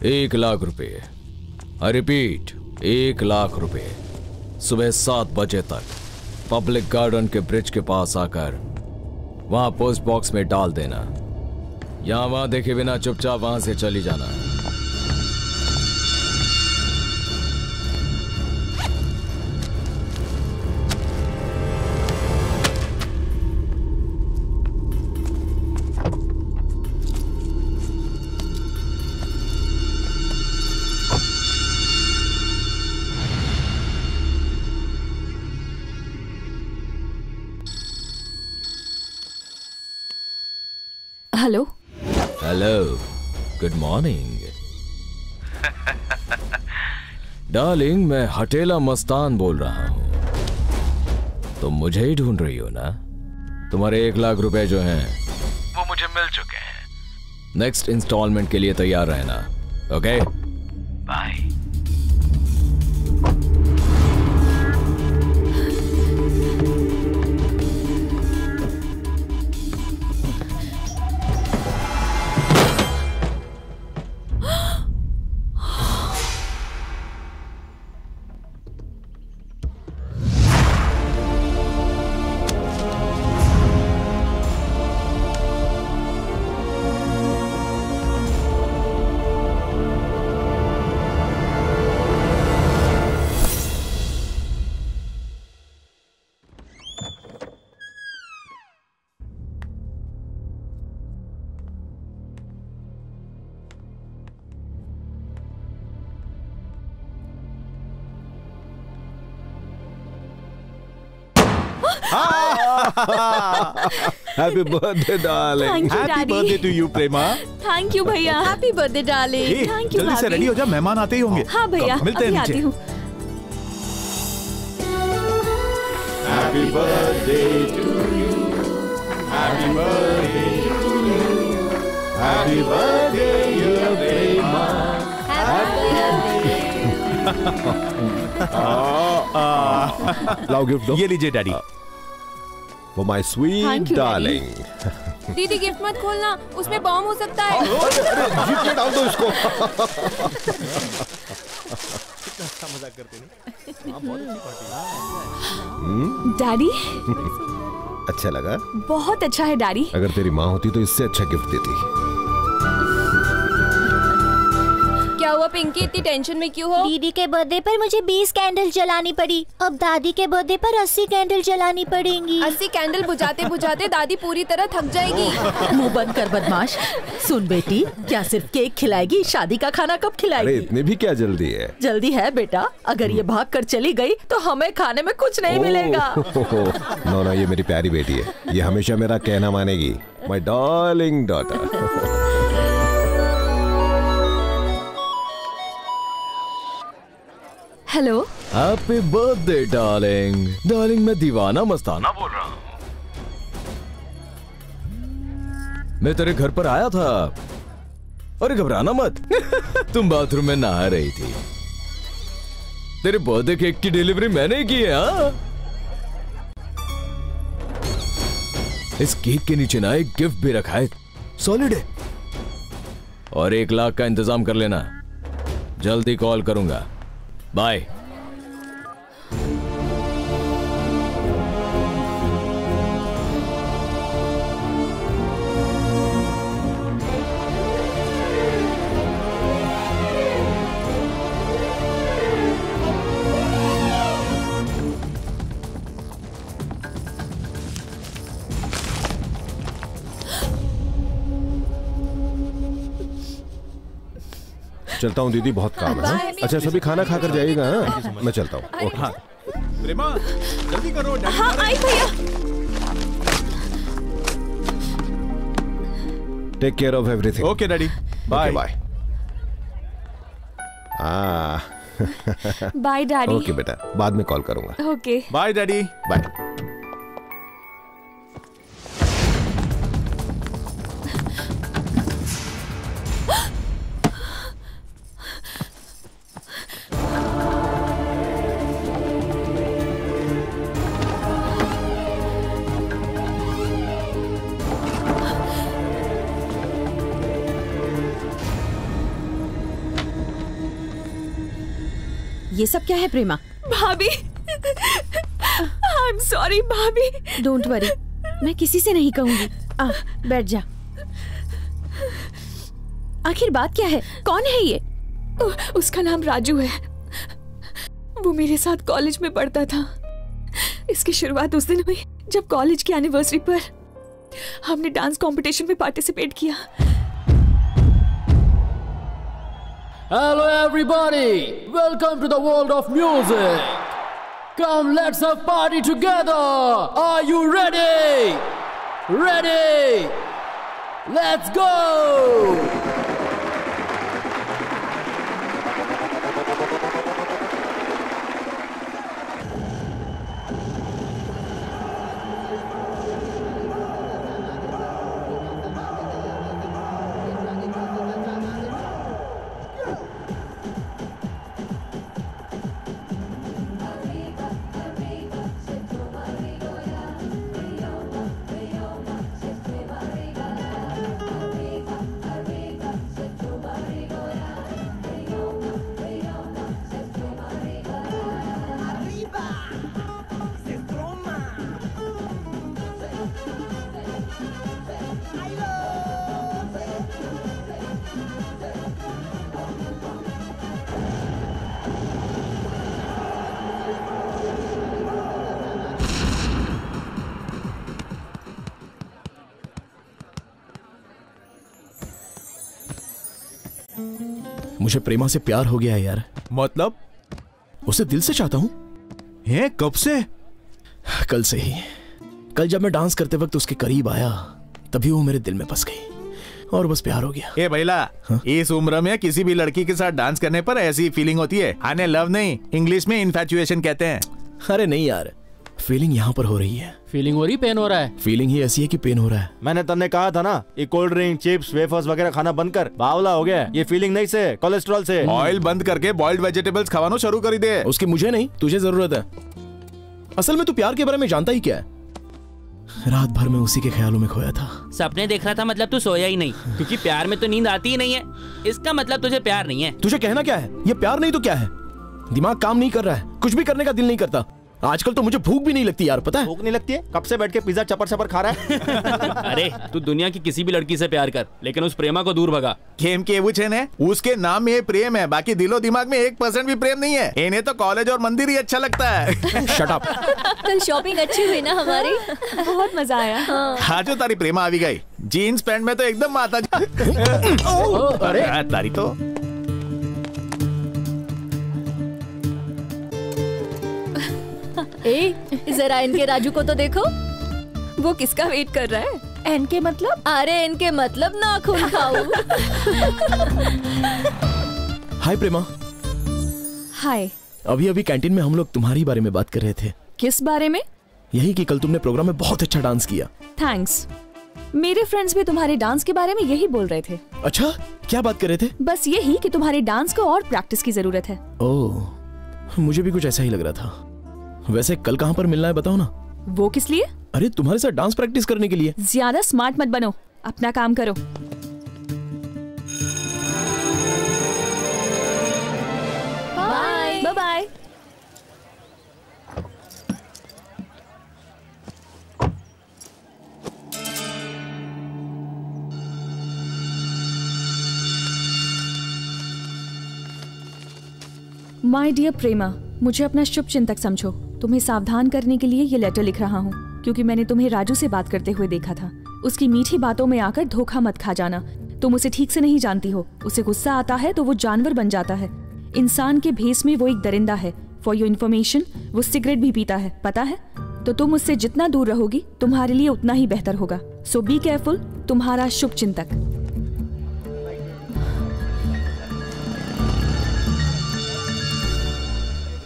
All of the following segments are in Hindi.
1,00,000 आई रिपीट 1,00,000 रुपए। सुबह 7 बजे तक पब्लिक गार्डन के ब्रिज के पास आकर वहां पोस्ट बॉक्स में डाल देना। यहां वहां देखे बिना चुपचाप वहां से चली जाना। Hello hello, good morning. Darling, मैं हटेला मस्तान बोल रहा हूं। तुम मुझे ही ढूंढ रही हो ना? तुम्हारे 1,00,000 रुपए जो हैं वो मुझे मिल चुके हैं। नेक्स्ट इंस्टॉलमेंट के लिए तैयार रहना। Okay, bye. Happy birthday darling. Happy birthday to you Prema. Thank you भैया। Happy birthday darling. Thank you. जल्दी से रेडी हो जा, मेहमान आते ही होंगे। हाँ भैया, मिलते हैं आती नीचे। हूँ। Happy birthday to you, happy birthday to you, happy birthday dear Prema, लाओ गिफ्ट दो। ये लीजिए daddy. For my sweet Thank you, darling। दीदी गिफ्ट मत खोलना, उसमें बॉम्ब हो सकता है। जीप में डाल दो इसको। डैडी, अच्छा लगा? बहुत अच्छा है डैडी। अगर तेरी माँ होती तो इससे अच्छा गिफ्ट देती। क्या हुआ पिंकी, इतनी टेंशन में क्यों हो? दीदी के बर्थडे पर मुझे 20 कैंडल जलानी पड़ी, अब दादी के बर्थडे पर 80 कैंडल जलानी पड़ेंगी। 80 कैंडल बुझाते बुझाते दादी पूरी तरह थक जाएगी। मुंह बंद कर बदमाश। सुन बेटी, क्या सिर्फ केक खिलाएगी? शादी का खाना कब अरे खिलाएगी? इतनी भी क्या जल्दी है? जल्दी है बेटा, अगर ये भाग कर चली गई तो हमें खाने में कुछ नहीं मिलेगा। नो नो, ये मेरी प्यारी बेटी है, ये हमेशा मेरा कहना मानेगी। My darling daughter. Hello, happy birthday darling. Darling, मैं दीवाना मस्ताना बोल रहा हूँ। मैं तेरे घर पर आया था। अरे घबराना मत। तुम बाथरूम में नहा रही थी। तेरे बर्थडे केक की डिलीवरी मैंने की है। हाँ, इस केक के नीचे ना एक गिफ्ट भी रखा है, सॉलिड है। और 1,00,000 का इंतजाम कर लेना। जल्दी कॉल करूंगा। बाय। चलता हूँ दीदी, बहुत काम है। अच्छा सभी खाना खाकर जाइएगा। हाँ? मैं चलता हूँ। ओके। हाँ प्रेमा, जल्दी करो डैडी। हाँ आई भैया। Take care of everything. Okay daddy, bye bye. Bye daddy. Okay बेटा, बाद में कॉल करूंगा। Okay bye daddy. बाय। ये सब क्या है प्रेमा? भाभी, आई एम सॉरी भाभी। डोंट वरी, मैं किसी से नहीं कहूंगी। बैठ जा। आखिर बात क्या है? कौन है ये? उसका नाम राजू है। वो मेरे साथ कॉलेज में पढ़ता था। इसकी शुरुआत उस दिन हुई जब कॉलेज की एनिवर्सरी पर हमने डांस कंपटीशन में पार्टिसिपेट किया। Hello everybody, welcome to the world of music. Come, let's have party together. Are you ready? Ready? Let's go. मुझे प्रेमा से प्यार हो गया है यार। मतलब? उसे दिल से चाहता हूँ। है कब से? कल से ही। कल जब मैं डांस करते वक्त उसके करीब आया तभी वो मेरे दिल में बस गई और बस प्यार हो गया। ए भैला, इस उम्र में किसी भी लड़की के साथ डांस करने पर ऐसी फीलिंग होती है। आने लव नहीं, इंग्लिश में इन्फैचुएशन कहते हैं। अरे नहीं यार, फीलिंग यहाँ पर हो रही है। फीलिंग हो रही, पेन हो रहा है? फीलिंग ही ऐसी है कि पेन हो रहा है। मैंने तन्ने कहा था ना, ये कोल्ड ड्रिंक, चिप्स, वेफर्स वगैरह खाना बंद कर, बावला हो गया। ये फीलिंग नहीं से, कोलेस्ट्रॉल से। ऑयल बंद करके बॉइल्ड वेजिटेबल्स खावाना शुरू कर दे। उसकी मुझे नहीं, तुझे जरूरत है। असल में तू प्यार के बारे में जानता ही क्या है? रात भर में उसी के ख्यालों में खोया था। सपने देख रहा था, मतलब तू सोया ही नहीं, क्योंकि प्यार में तो नींद आती ही नहीं है। इसका मतलब तुझे प्यार नहीं है। तुझे कहना क्या है? ये प्यार नहीं तो क्या है? दिमाग काम नहीं कर रहा है, कुछ भी करने का दिल नहीं करता। आजकल तो मुझे भूख भी नहीं लगती यार, पता है? भूख नहीं लगती है? कब से बैठ के पिज्जा चपर चपर खा रहा है? अरे तू दुनिया की किसी भी लड़की से प्यार कर, लेकिन उस प्रेमा को दूर भगा। खेम के बुझे ने, उसके नाम में प्रेम है, बाकी दिलो दिमाग में 1% भी प्रेम नहीं है। इन्हें तो कॉलेज और मंदिर ही अच्छा लगता है। Shut up. कल शॉपिंग अच्छी हुई ना हमारी? बहुत मजा आया। हाँ जो तारी प्रेमा आ भी गई, जीन्स पैंट में तो एकदम माता। अरे तारी तो जरा इनके राजू को तो देखो, वो किसका वेट कर रहा है? एन के मतलब? अरे इनके मतलब नाखून खाओ। हाय प्रेमा। हाय। अभी अभी कैंटीन में हम लोग तुम्हारी बारे में बात कर रहे थे। किस बारे में? यही कि कल तुमने प्रोग्राम में बहुत अच्छा डांस किया। थैंक्स। मेरे फ्रेंड्स भी तुम्हारे डांस के बारे में यही बोल रहे थे। अच्छा, क्या बात कर रहे थे? बस यही कि तुम्हारे डांस को और प्रैक्टिस की जरूरत है। ओह, मुझे भी कुछ ऐसा ही लग रहा था। वैसे कल कहाँ पर मिलना है बताओ ना। वो किस लिए? अरे तुम्हारे साथ डांस प्रैक्टिस करने के लिए। ज्यादा स्मार्ट मत बनो, अपना काम करो। Bye bye. My dear Prema, मुझे अपना शुभ चिंतक समझो। तुम्हें सावधान करने के लिए ये लेटर लिख रहा हूँ, क्योंकि मैंने तुम्हें राजू से बात करते हुए देखा था। उसकी मीठी बातों में आकर धोखा मत खा जाना। तुम उसे ठीक से नहीं जानती हो। उसे गुस्सा आता है तो वो जानवर बन जाता है। इंसान के भेस में वो एक दरिंदा है। फॉर योर इन्फॉर्मेशन, वो सिगरेट भी पीता है, पता है? तो तुम उससे जितना दूर रहोगी तुम्हारे लिए उतना ही बेहतर होगा। सो बी केयरफुल। तुम्हारा शुभ चिंतक।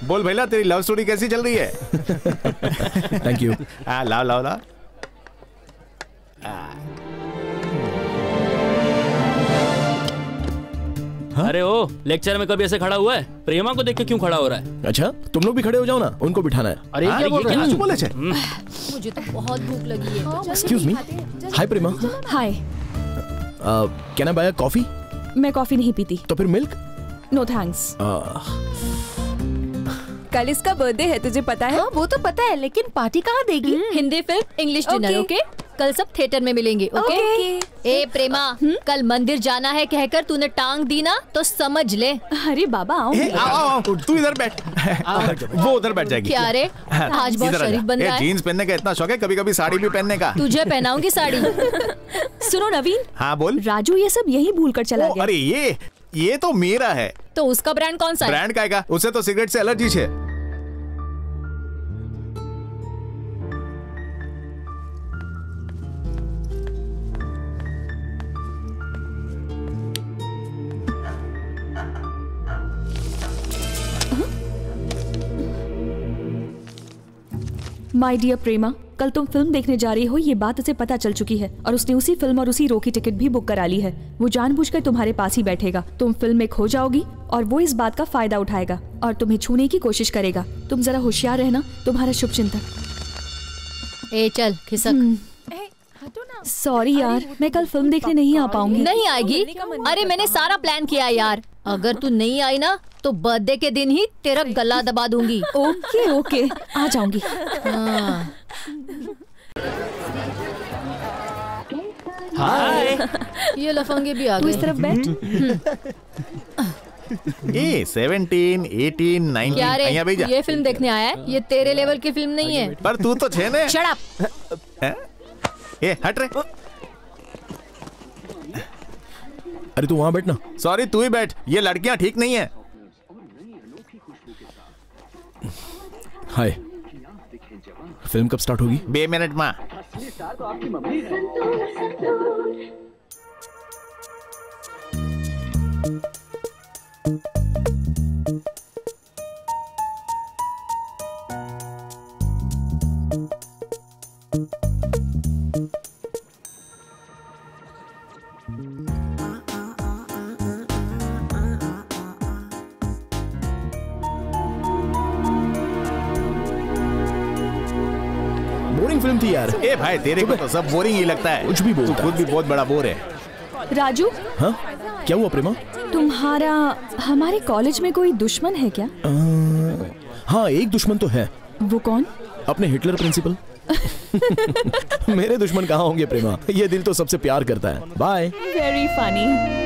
बोल भैया, तेरी लव स्टोरी कैसी चल रही है? Thank you. लाओ लाओ लाओ। अरे ओ, लेक्चर में कभी ऐसे खड़ा हुआ है? प्रेमा को देख के क्यों खड़ा हो रहा है? अच्छा, तुम लोग भी खड़े हो जाओ ना, उनको बिठाना है। अरे क्या बोल रहे हैं? बोले मुझे तो बहुत भूख लगी है। Excuse me. Hi Prema. Hi. Can I buy a coffee? मैं कॉफी नहीं पीती। तो फिर मिल्क? No thanks. कल इसका बर्थडे है, तुझे पता है? हाँ वो तो पता है, लेकिन पार्टी कहाँ देगी? Hindi film, English dinner, okay? कल सब थिएटर में मिलेंगे, ओके? ए प्रेमा, कल मंदिर जाना है कहकर तूने टांग दी ना, तो समझ ले। अरे बाबा आओ। आओ, तू इधर बैठ। वो उधर बैठ जाएगी। क्या रे, आज बहुत शरीफ बन रहा है। जीन्स पहनने का इतना शौक है, कभी कभी साड़ी भी पहनने का। तुझे पहनाऊंगी साड़ी। सुनो नवीन। हाँ बोल। राजू ये सब यही भूल कर चला गया। अरे ये तो मेरा है। तो उसका ब्रांड कौन सा है? ब्रांड का है, उसे तो सिगरेट से एलर्जी है। माय डियर प्रेमा, कल तुम फिल्म देखने जा रही हो ये बात उसे पता चल चुकी है और उसने उसी फिल्म और उसी रो की टिकट भी बुक करा ली है। वो जानबूझकर तुम्हारे पास ही बैठेगा, तुम फिल्म में खो जाओगी और वो इस बात का फायदा उठाएगा और तुम्हें छूने की कोशिश करेगा। तुम जरा होशियार रहना। तुम्हारा शुभचिंतक। ए चल खिसक। सॉरी यार, मैं कल फिल्म देखने नहीं आ पाऊंगी। नहीं आएगी? अरे मैंने सारा प्लान किया यार, अगर तू नहीं आई ना तो बर्थडे के दिन ही तेरा गला दबा दूंगी। ओके ओके, आ जाऊंगी। हाय, ये लफंगे भी आ गए। तू इस तरफ बैठ। 17, 18, 19। क्या रे, ये फिल्म देखने आया है? ये तेरे लेवल की फिल्म नहीं है। पर तू तो छे ने। Shut up. ए हट रे। अरे तू वहां बैठना। सॉरी, तू ही बैठ, ये लड़कियां ठीक नहीं है। हाय, फिल्म कब स्टार्ट होगी? 2 मिनट में। बोरिंग फिल्म थी यार। ए भाई, तेरे को तो सब बोरिंग ही लगता है। कुछ भी बोलता है। खुद भी बहुत बड़ा बोर है। राजू। हाँ, क्या हुआ प्रेमा? तुम्हारा हमारे कॉलेज में कोई दुश्मन है क्या? हाँ, एक दुश्मन तो है। वो कौन? अपने हिटलर प्रिंसिपल। मेरे दुश्मन कहाँ होंगे प्रेमा, ये दिल तो सबसे प्यार करता है। बाय। Very funny.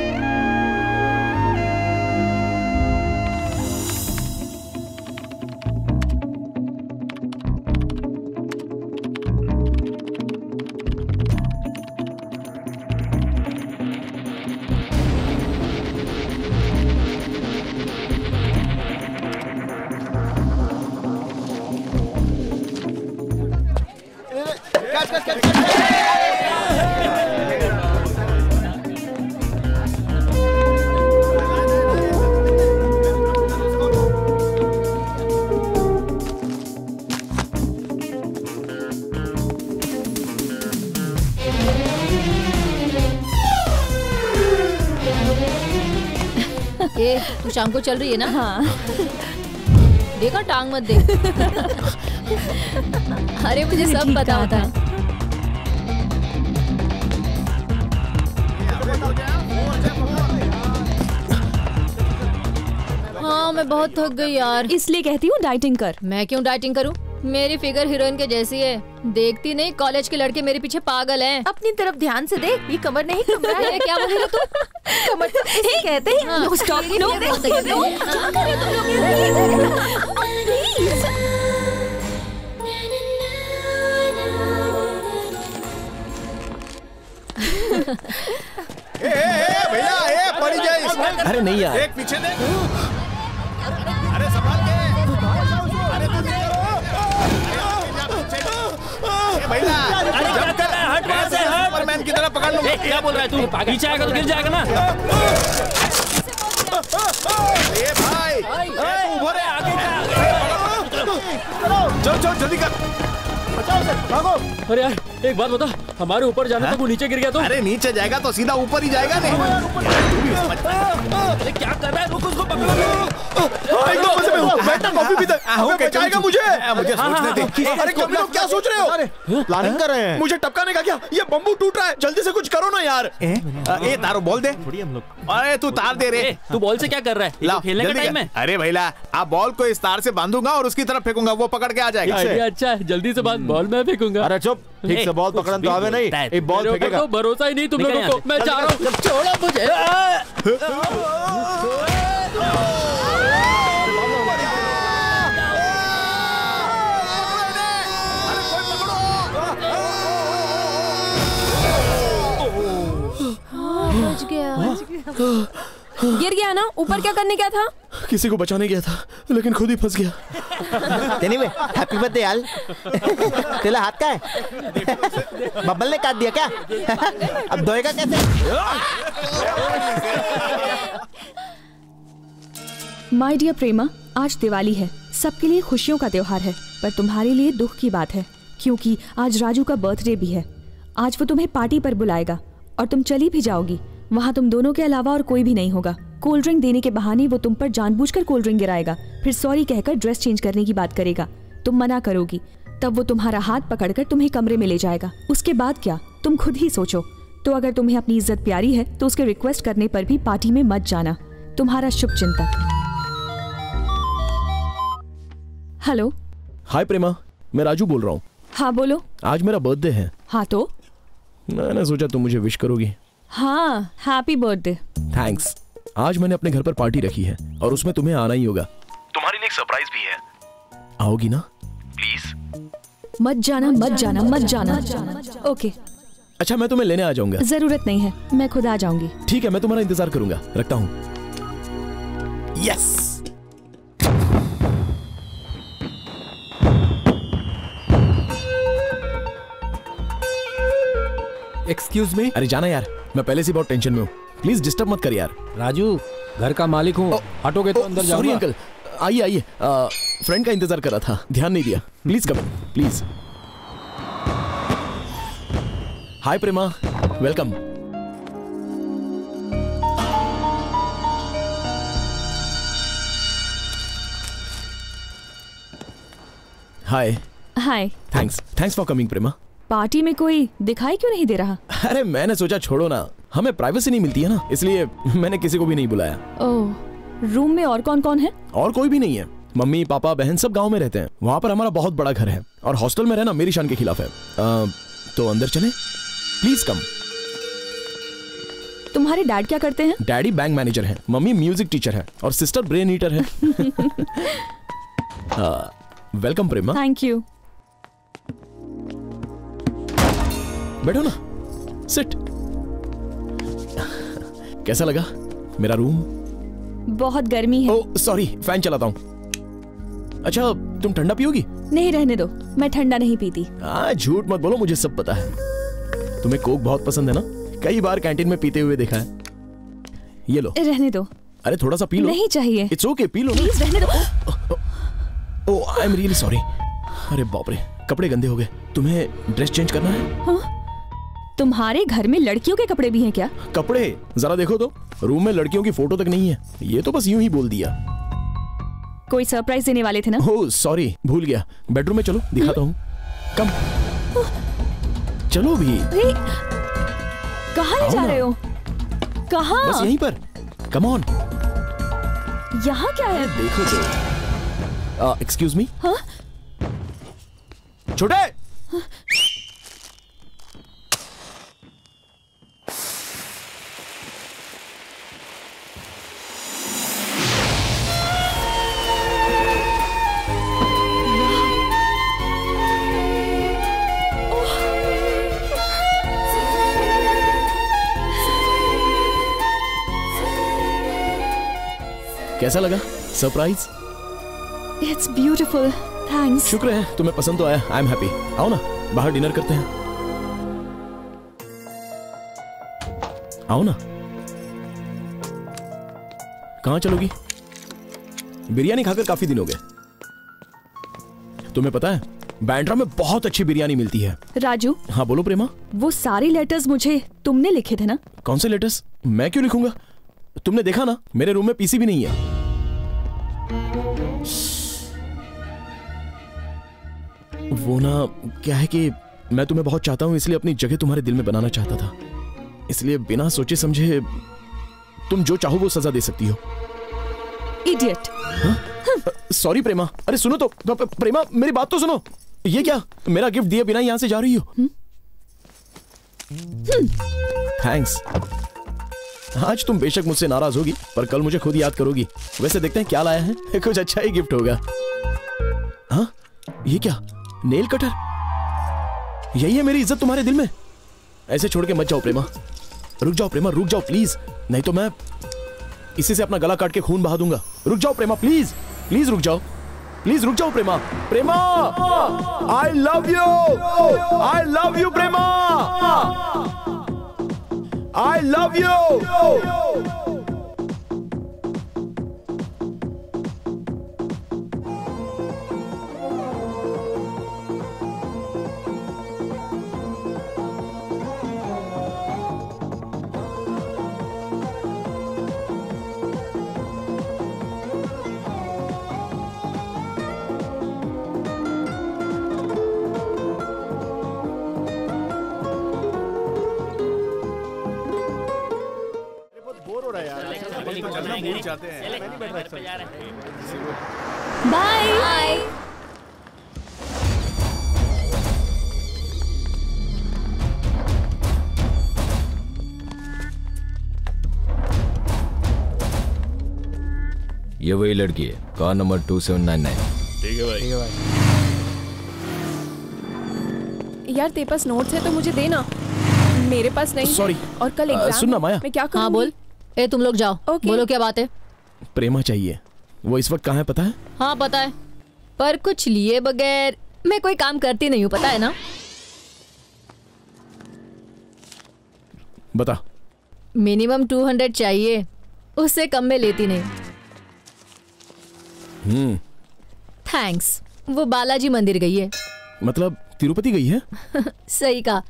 ए, तू शाम को चल रही है ना? हाँ। देखा, टांग मत दे। अरे मुझे सब पता था। हाँ, मैं बहुत थक गई यार। इसलिए कहती हूँ डाइटिंग कर। मैं क्यों डाइटिंग करूँ? मेरी फिगर हीरोइन के जैसी है, देखती नहीं कॉलेज के लड़के मेरे पीछे पागल हैं। अपनी तरफ ध्यान से देख, ये कमर नहीं कमरा है। क्या बोल रही तू? कमर इसे कहते हैं। No stop, no. क्या कर रहे हो तुम लोग? प्लीज। भैया, पड़ी जाए। अरे नहीं यार, एक पीछे देख। अरे संभाल के। अरे तू भैया, जंप कर। हट वहाँ से, हट। सुपरमैन की तरह पकड़ लो। क्या बोल रहा है तू? पीछे आएगा तो गिर जाएगा ना। ए भाई, उभो रे, आगे चल चल, जल्दी कर। भागो। अरे यार, एक बात बता, हमारे ऊपर जाना तो वो नीचे गिर गया तो? अरे नीचे जाएगा तो सीधा ऊपर ही जाएगा। नहीं, अरे क्या कर रहा है? रुक, उसको पकड़ो। एकदम मजे में हूँ। बैठना कॉफी पीते। बचाएगा मुझे। मुझे सोचने दे। अरे कभी लोग क्या सोच रहे हो? प्लानिंग कर रहे हैं। मुझे टपकाने का क्या? ये बम्बू टूट रहा है, जल्दी से कुछ करो ना यार। ए तारो बोल दे। अरे तू तार दे रे। तू बॉल से क्या कर रहा है? खेलने का टाइम है। अरे भैया, आप बॉल को इस तार से बांधूंगा और उसकी तरफ फेंकूंगा, वो पकड़ के आ जाएगा। अच्छा है, जल्दी से बांध, बॉल मैं फेंकूंगा। अरे चुप, ठीक से बॉल पकड़न तो आवे नहीं। एक बॉल फेंकेगा। तो भरोसा ही नहीं तुम लोगों को। मैं जा रहा हूँ, छोड़ो मुझे। गिर गया ना? ऊपर क्या करने गया था? किसी को बचाने गया था, लेकिन खुद ही फंस गया। एनीवे, हैप्पी बर्थडे यार। तेरा हाथ का है? बब्बल ने काट दिया क्या? अब धोएगा कैसे? माय डियर प्रेमा, आज दिवाली है, सबके लिए खुशियों का त्योहार है, पर तुम्हारे लिए दुख की बात है, क्योंकि आज राजू का बर्थडे भी है। आज वो तुम्हें पार्टी पर बुलाएगा और तुम चली भी जाओगी। वहाँ तुम दोनों के अलावा और कोई भी नहीं होगा। कोल्ड ड्रिंक देने के बहाने वो तुम पर जानबूझकर कोल्ड ड्रिंक गिराएगा, फिर सॉरी कहकर ड्रेस चेंज करने की बात करेगा। तुम मना करोगी, तब वो तुम्हारा हाथ पकड़कर तुम्हें कमरे में ले जाएगा। उसके बाद क्या, तुम खुद ही सोचो। तो अगर तुम्हें अपनी इज्जत प्यारी है तो उसके रिक्वेस्ट करने पर भी पार्टी में मत जाना। तुम्हारा शुभचिंतक। हेलो। हाय प्रेमा, मैं राजू बोल रहा हूँ। हाँ बोलो। आज मेरा बर्थडे है। हाँ तो मैंने सोचा तुम मुझे विश करोगी। हाँ, हैप्पी बर्थडे। थैंक्स। आज मैंने अपने घर पर पार्टी रखी है और उसमें तुम्हें आना ही होगा। तुम्हारे लिए एक सरप्राइज भी है। आओगी ना? प्लीज। मत जाना, मत जाना, मत जाना। ओके। अच्छा, मैं तुम्हें लेने आ जाऊंगा। जरूरत नहीं है, मैं खुद आ जाऊंगी। ठीक है, मैं तुम्हारा इंतजार करूंगा। रखता हूँ। यस। Excuse me. अरे जाना यार, मैं पहले से बहुत टेंशन में हूँ। प्लीज डिस्टर्ब मत कर यार। राजू, घर का मालिक हूँ, हटोगे तो अंदर जाऊंगा। सॉरी अंकल, आइए आइए। फ्रेंड का इंतजार कर रहा था, ध्यान नहीं दिया। Please come, please. Hi Prema, welcome. Hi. Hi. Thanks for coming Prema. Party में कोई दिखाई क्यों नहीं दे रहा? अरे मैंने सोचा छोड़ो ना, हमें प्राइवेसी नहीं मिलती है ना, इसलिए मैंने किसी को भी नहीं बुलाया। ओह, रूम में और कौन कौन है? और कोई भी नहीं है। मम्मी पापा बहन सब गांव में रहते हैं। वहाँ पर हमारा बहुत बड़ा घर है और हॉस्टल में रहना मेरी शान के खिलाफ है। तो अंदर चले? Please come. तुम्हारे डैड क्या करते हैं? डैडी बैंक मैनेजर हैं, मम्मी म्यूजिक टीचर है और सिस्टर ब्रेन ईटर है। Welcome Prema. Thank you. बैठो ना, सिट। कैसा लगा मेरा रूम? बहुत गर्मी है। ओह सॉरी, फैन चलाता हूँ। अच्छा, तुम ठंडा पियोगी? नहीं, रहने दो, मैं ठंडा नहीं पीती। झूठ मत बोलो, मुझे सब पता है। तुम्हें कोक बहुत पसंद है ना? कई बार कैंटीन में पीते हुए देखा है। ये लो। रहने दो। अरे थोड़ा सा पी लो। नहीं चाहिए। It's okay, P low. Please रहने दो। ओह आई एम रियली सॉरी। अरे बाप रे, कपड़े गंदे हो गए। तुम्हें ड्रेस चेंज करना है? हाँ? तुम्हारे घर में लड़कियों के कपड़े भी हैं क्या? कपड़े जरा देखो तो, रूम में लड़कियों की फोटो तक नहीं है। ये तो बस यूं ही बोल दिया। कोई सरप्राइज देने वाले थे ना? ओह सॉरी, भूल गया। बेडरूम में चलो, दिखाता हूँ। कम चलो भी। कहाँ ले जा रहे हो? कहाँ? बस यहीं पर। Come on. यहाँ क्या है? देखो तो। Excuse me. हाँ? छोटे। कैसा लगा सरप्राइज? It's beautiful, thanks. शुक्र है तुम्हें पसंद तो आया। I am happy. आओ ना, बाहर डिनर करते हैं। आओ ना। कहाँ चलोगी? बिरयानी खाकर काफी दिन हो गए। तुम्हें पता है बैंड्रा में बहुत अच्छी बिरयानी मिलती है। राजू। हाँ बोलो प्रेमा। वो सारे लेटर्स मुझे तुमने लिखे थे ना? कौन से लेटर्स? मैं क्यों लिखूंगा? तुमने देखा ना, मेरे रूम में पीसी भी नहीं है। वो ना क्या है कि मैं तुम्हें बहुत चाहता हूँ, इसलिए अपनी जगह तुम्हारे दिल में बनाना चाहता था। इसलिए बिना सोचे समझे तुम जो चाहो वो सजा दे सकती हो। इडियट। सॉरी प्रेमा। अरे सुनो तो प्रेमा, मेरी बात तो सुनो। ये क्या, मेरा गिफ्ट दिए बिना यहां से जा रही हो? थैंक्स। आज तुम बेशक मुझसे नाराज होगी, पर कल मुझे खुद याद करोगी। वैसे देखते हैं क्या लाया है, कुछ अच्छा ही गिफ्ट होगा। हाँ, ये क्या, नेल कटर? यही है मेरी इज्जत तुम्हारे दिल में? ऐसे छोड़ के मत जाओ प्रेमा। रुक जाओ प्रेमा, रुक जाओ प्लीज, नहीं तो मैं इसी से अपना गला काट के खून बहा दूंगा। रुक जाओ प्रेमा, प्लीज प्लीज रुक जाओ, प्लीज रुक जाओ Prema. Prema, I love you, I love you Prema, I love you. Bye. ये वही लड़की है, कार नंबर 2799। ठीक है भाई। यार तेरे पास नोट्स है तो मुझे देना, मेरे पास नहीं। सॉरी। और कल एग्जाम। सुनना माया, मैं क्या करूं? हाँ बोल। ए तुम लोग जाओ। बोलो क्या बात है? प्रेमा चाहिए। वो इस वक्त कहाँ है पता है? हाँ पता है, पर कुछ लिए बगैर मैं कोई काम करती नहीं हूँ, पता है ना? बता। मिनिमम 200 चाहिए, उससे कम में लेती नहीं। थैंक्स। वो बालाजी मंदिर गई है। मतलब तिरुपति गई है? सही कहा।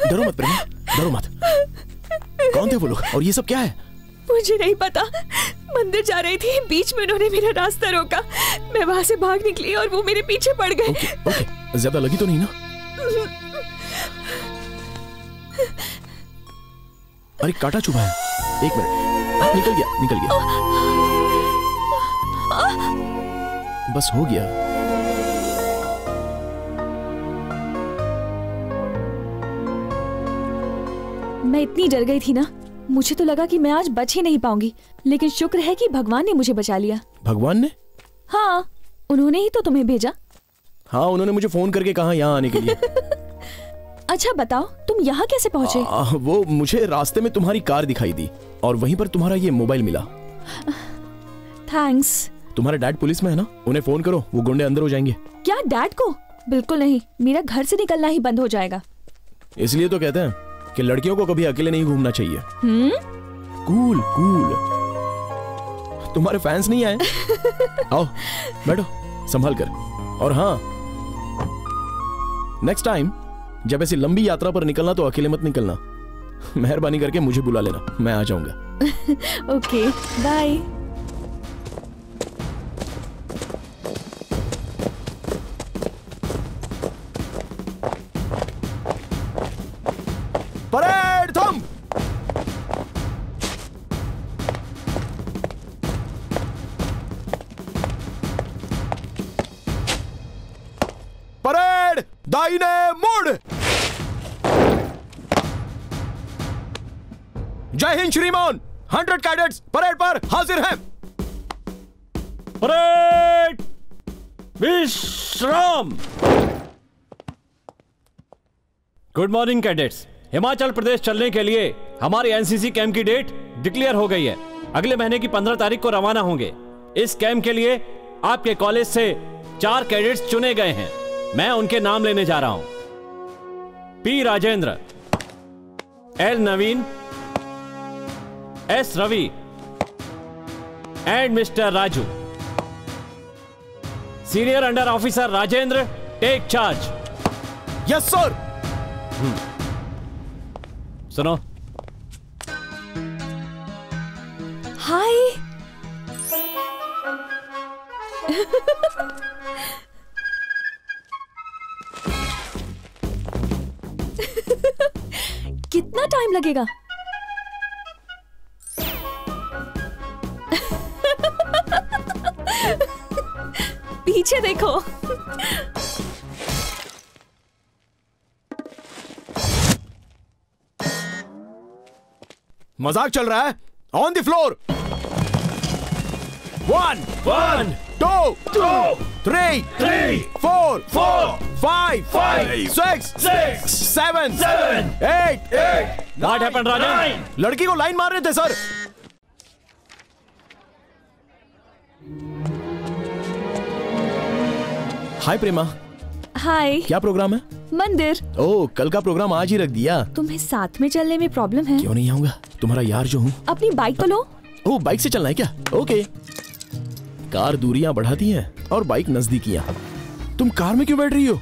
डरो मत प्रेमा, डरो मत। कौन थे वो लोग और ये सब क्या है? मुझे नहीं पता। मंदिर जा रही थी, बीच में उन्होंने मेरा रास्ता रोका, मैं वहां से भाग निकली और वो मेरे पीछे पड़ गए। ओके, ज्यादा लगी तो नहीं ना? अरे कांटा चुभा है। एक मिनट, निकल गया निकल गया, बस हो गया। मैं इतनी डर गई थी ना, मुझे तो लगा कि मैं आज बच ही नहीं पाऊंगी, लेकिन शुक्र है कि भगवान ने मुझे बचा लिया। भगवान ने? हाँ, उन्होंने ही तो तुम्हें भेजा। हाँ, उन्होंने मुझे फोन करके कहा यहाँ आने के लिए। अच्छा बताओ, तुम यहाँ कैसे पहुँचे? वो मुझे रास्ते में तुम्हारी कार दिखाई दी और वहीं पर तुम्हारा ये मोबाइल मिला। थैंक्स। तुम्हारे डैड पुलिस में है ना, उन्हें फोन करो, वो गुंडे अंदर हो जाएंगे। क्या डैड को? बिल्कुल नहीं, मेरा घर से निकलना ही बंद हो जाएगा। इसलिए तो कहते हैं कि लड़कियों को कभी अकेले नहीं घूमना चाहिए। Cool cool. तुम्हारे फैंस नहीं आए? आओ बैठो संभाल कर। और हाँ, नेक्स्ट टाइम जब ऐसी लंबी यात्रा पर निकलना तो अकेले मत निकलना। मेहरबानी करके मुझे बुला लेना, मैं आ जाऊंगा। Okay bye. परेड थम। परेड दाहिने मुड़। जय हिंद श्रीमान, 100 कैडेट्स परेड पर हाजिर हैं। परेड विश्राम। Good morning cadets. Himachal Pradesh चलने के लिए हमारी एनसीसी कैंप की डेट डिक्लेयर हो गई है। अगले महीने की 15 तारीख को रवाना होंगे। इस कैंप के लिए आपके कॉलेज से 4 कैडेट्स चुने गए हैं। मैं उनके नाम लेने जा रहा हूं। P Rajendra, L Naveen, S Ravi and mister Raju. Senior under officer Rajendra, take charge. Yes sir. सुनो। हाय। कितना टाइम लगेगा? पीछे देखो। मजाक चल रहा है? On the floor. 1 2 3 4 5 6 7 8। What happened, राजन? लड़की को लाइन मार रहे थे सर। हाय प्रेमा। हाय। क्या प्रोग्राम है? मंदिर। ओह, कल का प्रोग्राम आज ही रख दिया। तुम्हें साथ में चलने में प्रॉब्लम है? क्यों नहीं आऊंगा, तुम्हारा यार जो हूँ। अपनी बाइक तो लो। ओह, बाइक से चलना है क्या? ओके। कार दूरियां बढ़ाती है और बाइक नजदीकियां। तुम कार में क्यों बैठ रही हो?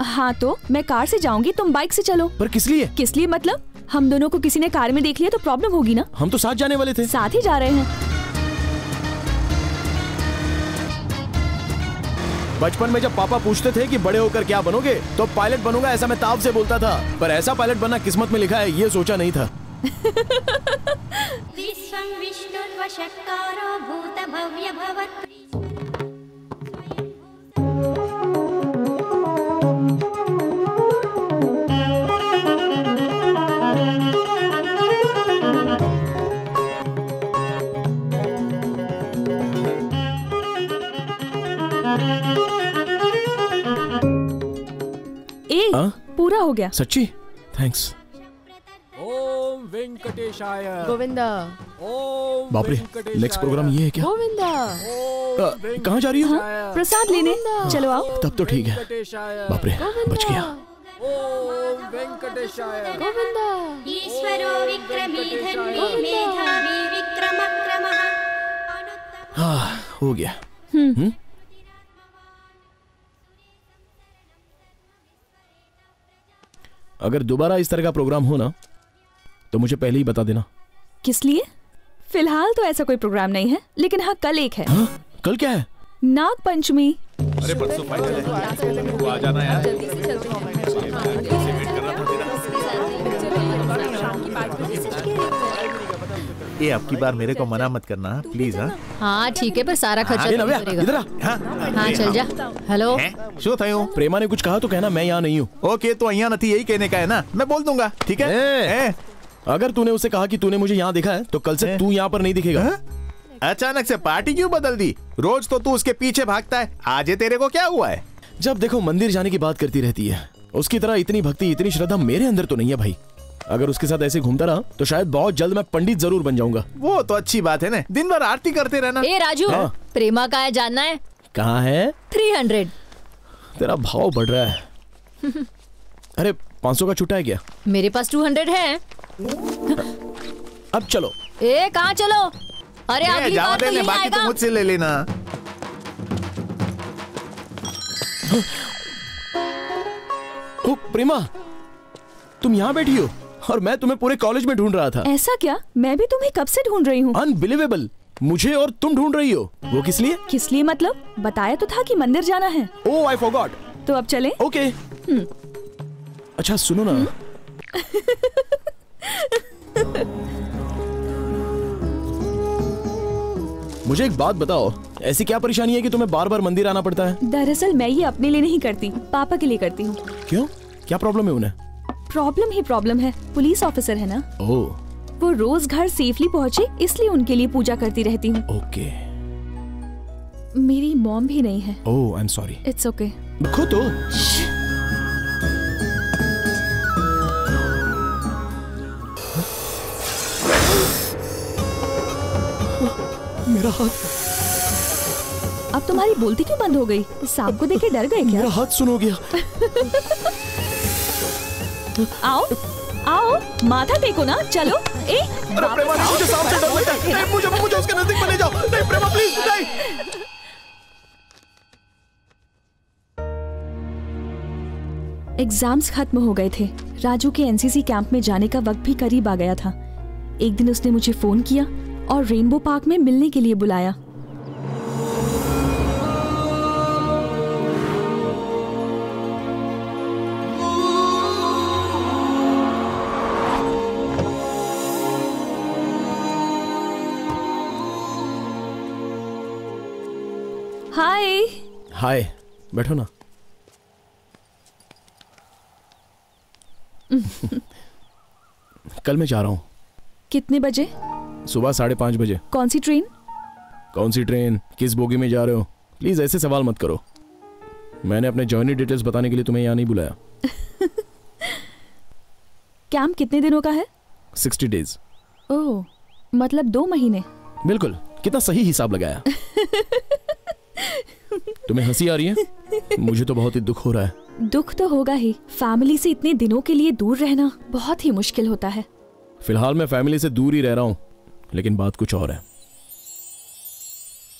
हाँ तो मैं कार से जाऊंगी, तुम बाइक से चलो। पर किस लिए? किस लिए मतलब? हम दोनों को किसी ने कार में देख लिया तो प्रॉब्लम होगी ना। हम तो साथ जाने वाले थे। साथ ही जा रहे हैं। बचपन में जब पापा पूछते थे कि बड़े होकर क्या बनोगे, तो पायलट बनूंगा ऐसा मैं ताव से बोलता था, पर ऐसा पायलट बनना किस्मत में लिखा है ये सोचा नहीं था। विश्वं विष्णुर्वशक्कारो भूतभव्य भवत्। पूरा हो गया। सच्ची? थैंक्स। ओम वेंकटेशाय गोविंदा। ओम बाप रे, नेक्स्ट प्रोग्राम ये है क्या? गोविंदा। कहाँ जा रही हो? प्रसाद लेने। चलो आओ। तब तो ठीक है। बाप रे, बच गया। ओम वेंकटेशाय गोविंदा। ईश्वरो विक्रमी धन्वी मेधावी विक्रमक्रमः। हाँ, हो गया। अगर दोबारा इस तरह का प्रोग्राम हो ना तो मुझे पहले ही बता देना। किस लिए? फिलहाल तो ऐसा कोई प्रोग्राम नहीं है, लेकिन हाँ कल एक है। हाँ? कल क्या है? नाग पंचमी। अरे परसों फाइनल है, तू आ जाना यार। जल्दी से चलते हैं। वेट कर रहा था तेरा। ये अब की बार मेरे को मना मत करना प्लीज। हाँ ठीक है, पर सारा खर्चा तू करेगा। इधर आ। हाँ चल जा। हेलो शो थयो प्रेमा ने कुछ कहा तो कहना मैं यहाँ नहीं हूँ। ओके तो यहाँ नहीं, यही कहने का है ना, मैं बोल दूंगा ठीक है। अगर तूने उसे कहा कि तूने मुझे यहाँ देखा है तो कल से तू यहाँ पर नहीं दिखेगा। अचानक से पार्टी क्यों बदल दी? रोज तो तू उसके पीछे भागता है, आज तेरे को क्या हुआ है? जब देखो मंदिर जाने की बात करती रहती है। उसकी तरह इतनी भक्ति इतनी श्रद्धा मेरे अंदर तो नहीं है भाई। अगर उसके साथ ऐसे घूमता रहा तो शायद बहुत जल्द मैं पंडित जरूर बन जाऊंगा। वो तो अच्छी बात है ना, दिन भर आरती करते रहना। ए राजू, हाँ? प्रेमा कहाँ है जानना है? कहाँ है? 300। तेरा भाव बढ़ रहा है। अरे 500 का छुट्टा है क्या? मेरे पास 200 है। अब चलो। ए कहाँ चलो? अरे अगली बार तो यही बाकी आएगा। तो मुझसे ले लेना। ओ प्रेमा, तुम यहाँ बैठी हो और मैं तुम्हें पूरे कॉलेज में ढूंढ रहा था। ऐसा क्या? मैं भी तुम्हें कब से ढूंढ रही हूँ। अनबिलीवेबल, मुझे और तुम ढूंढ रही हो। वो किस लिए? किस लिए मतलब? बताया तो था कि मंदिर जाना है। Oh I forgot. तो अब चले? ओके। अच्छा सुनो ना। मुझे एक बात बताओ, ऐसी क्या परेशानी है कि तुम्हें बार बार मंदिर आना पड़ता है? दरअसल मैं ये अपने लिए नहीं करती, पापा के लिए करती हूँ। क्यों? क्या प्रॉब्लम है उन्हें? प्रॉब्लम ही प्रॉब्लम है। पुलिस ऑफिसर है ना। ओह। वो रोज घर सेफली पहुँचे इसलिए उनके लिए पूजा करती रहती हूँ। ओके। मेरी मॉम भी नहीं है। Oh I am sorry. It's okay. खुद तो मेरा हाथ। अब तुम्हारी बोलती क्यों बंद हो गई? सांप को देख के डर गए क्या? मेरा हाथ सुन हो गया। आओ आओ, माथा टेको ना। चलो। ए प्रेमा, मुझे सांप से डर लगता है। नहीं, मुझे उसके नजदीक मत ले जाओ। नहीं प्रेमा प्लीज नहीं। एग्जाम्स खत्म हो गए थे। राजू के एनसीसी कैंप में जाने का वक्त भी करीब आ गया था। एक दिन उसने मुझे फोन किया और रेनबो पार्क में मिलने के लिए बुलाया। हाय। हाय, बैठो ना। कल मैं जा रहा हूँ। कितने बजे? सुबह 5:30 बजे। कौन सी ट्रेन? कौन सी ट्रेन? किस बोगी में जा रहे हो? प्लीज ऐसे सवाल मत करो। मैंने अपने जर्नी डिटेल्स बताने के लिए तुम्हें यहाँ नहीं बुलाया। कैंप कितने दिनों का है? 60 डेज। ओह, मतलब 2 महीने। बिल्कुल, कितना सही हिसाब लगाया। तुम्हें हंसी आ रही है? मुझे तो बहुत ही दुख हो रहा है। दुख तो होगा ही। फैमिली से इतने दिनों के लिए दूर रहना बहुत ही मुश्किल होता है। फिलहाल मैं फैमिली से दूर ही रह रहा हूँ, लेकिन बात कुछ और है।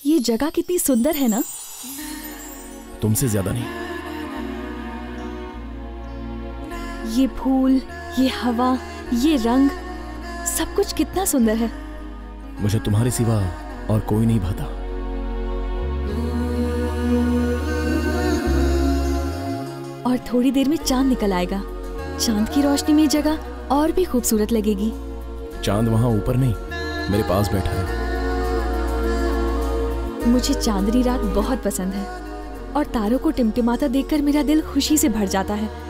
ये जगह कितनी सुंदर है ना? तुमसे ज्यादा नहीं। ये फूल, ये हवा, ये रंग, सब कुछ कितना सुंदर है। मुझे तुम्हारे सिवा और कोई नहीं भाता। और थोड़ी देर में चांद निकल आएगा। चांद की रोशनी में जगह और भी खूबसूरत लगेगी। चांद वहां ऊपर नहीं, मेरे पास बैठा है। मुझे चांदनी रात बहुत पसंद है और तारों को टिमटिमाता देखकर मेरा दिल खुशी से भर जाता है।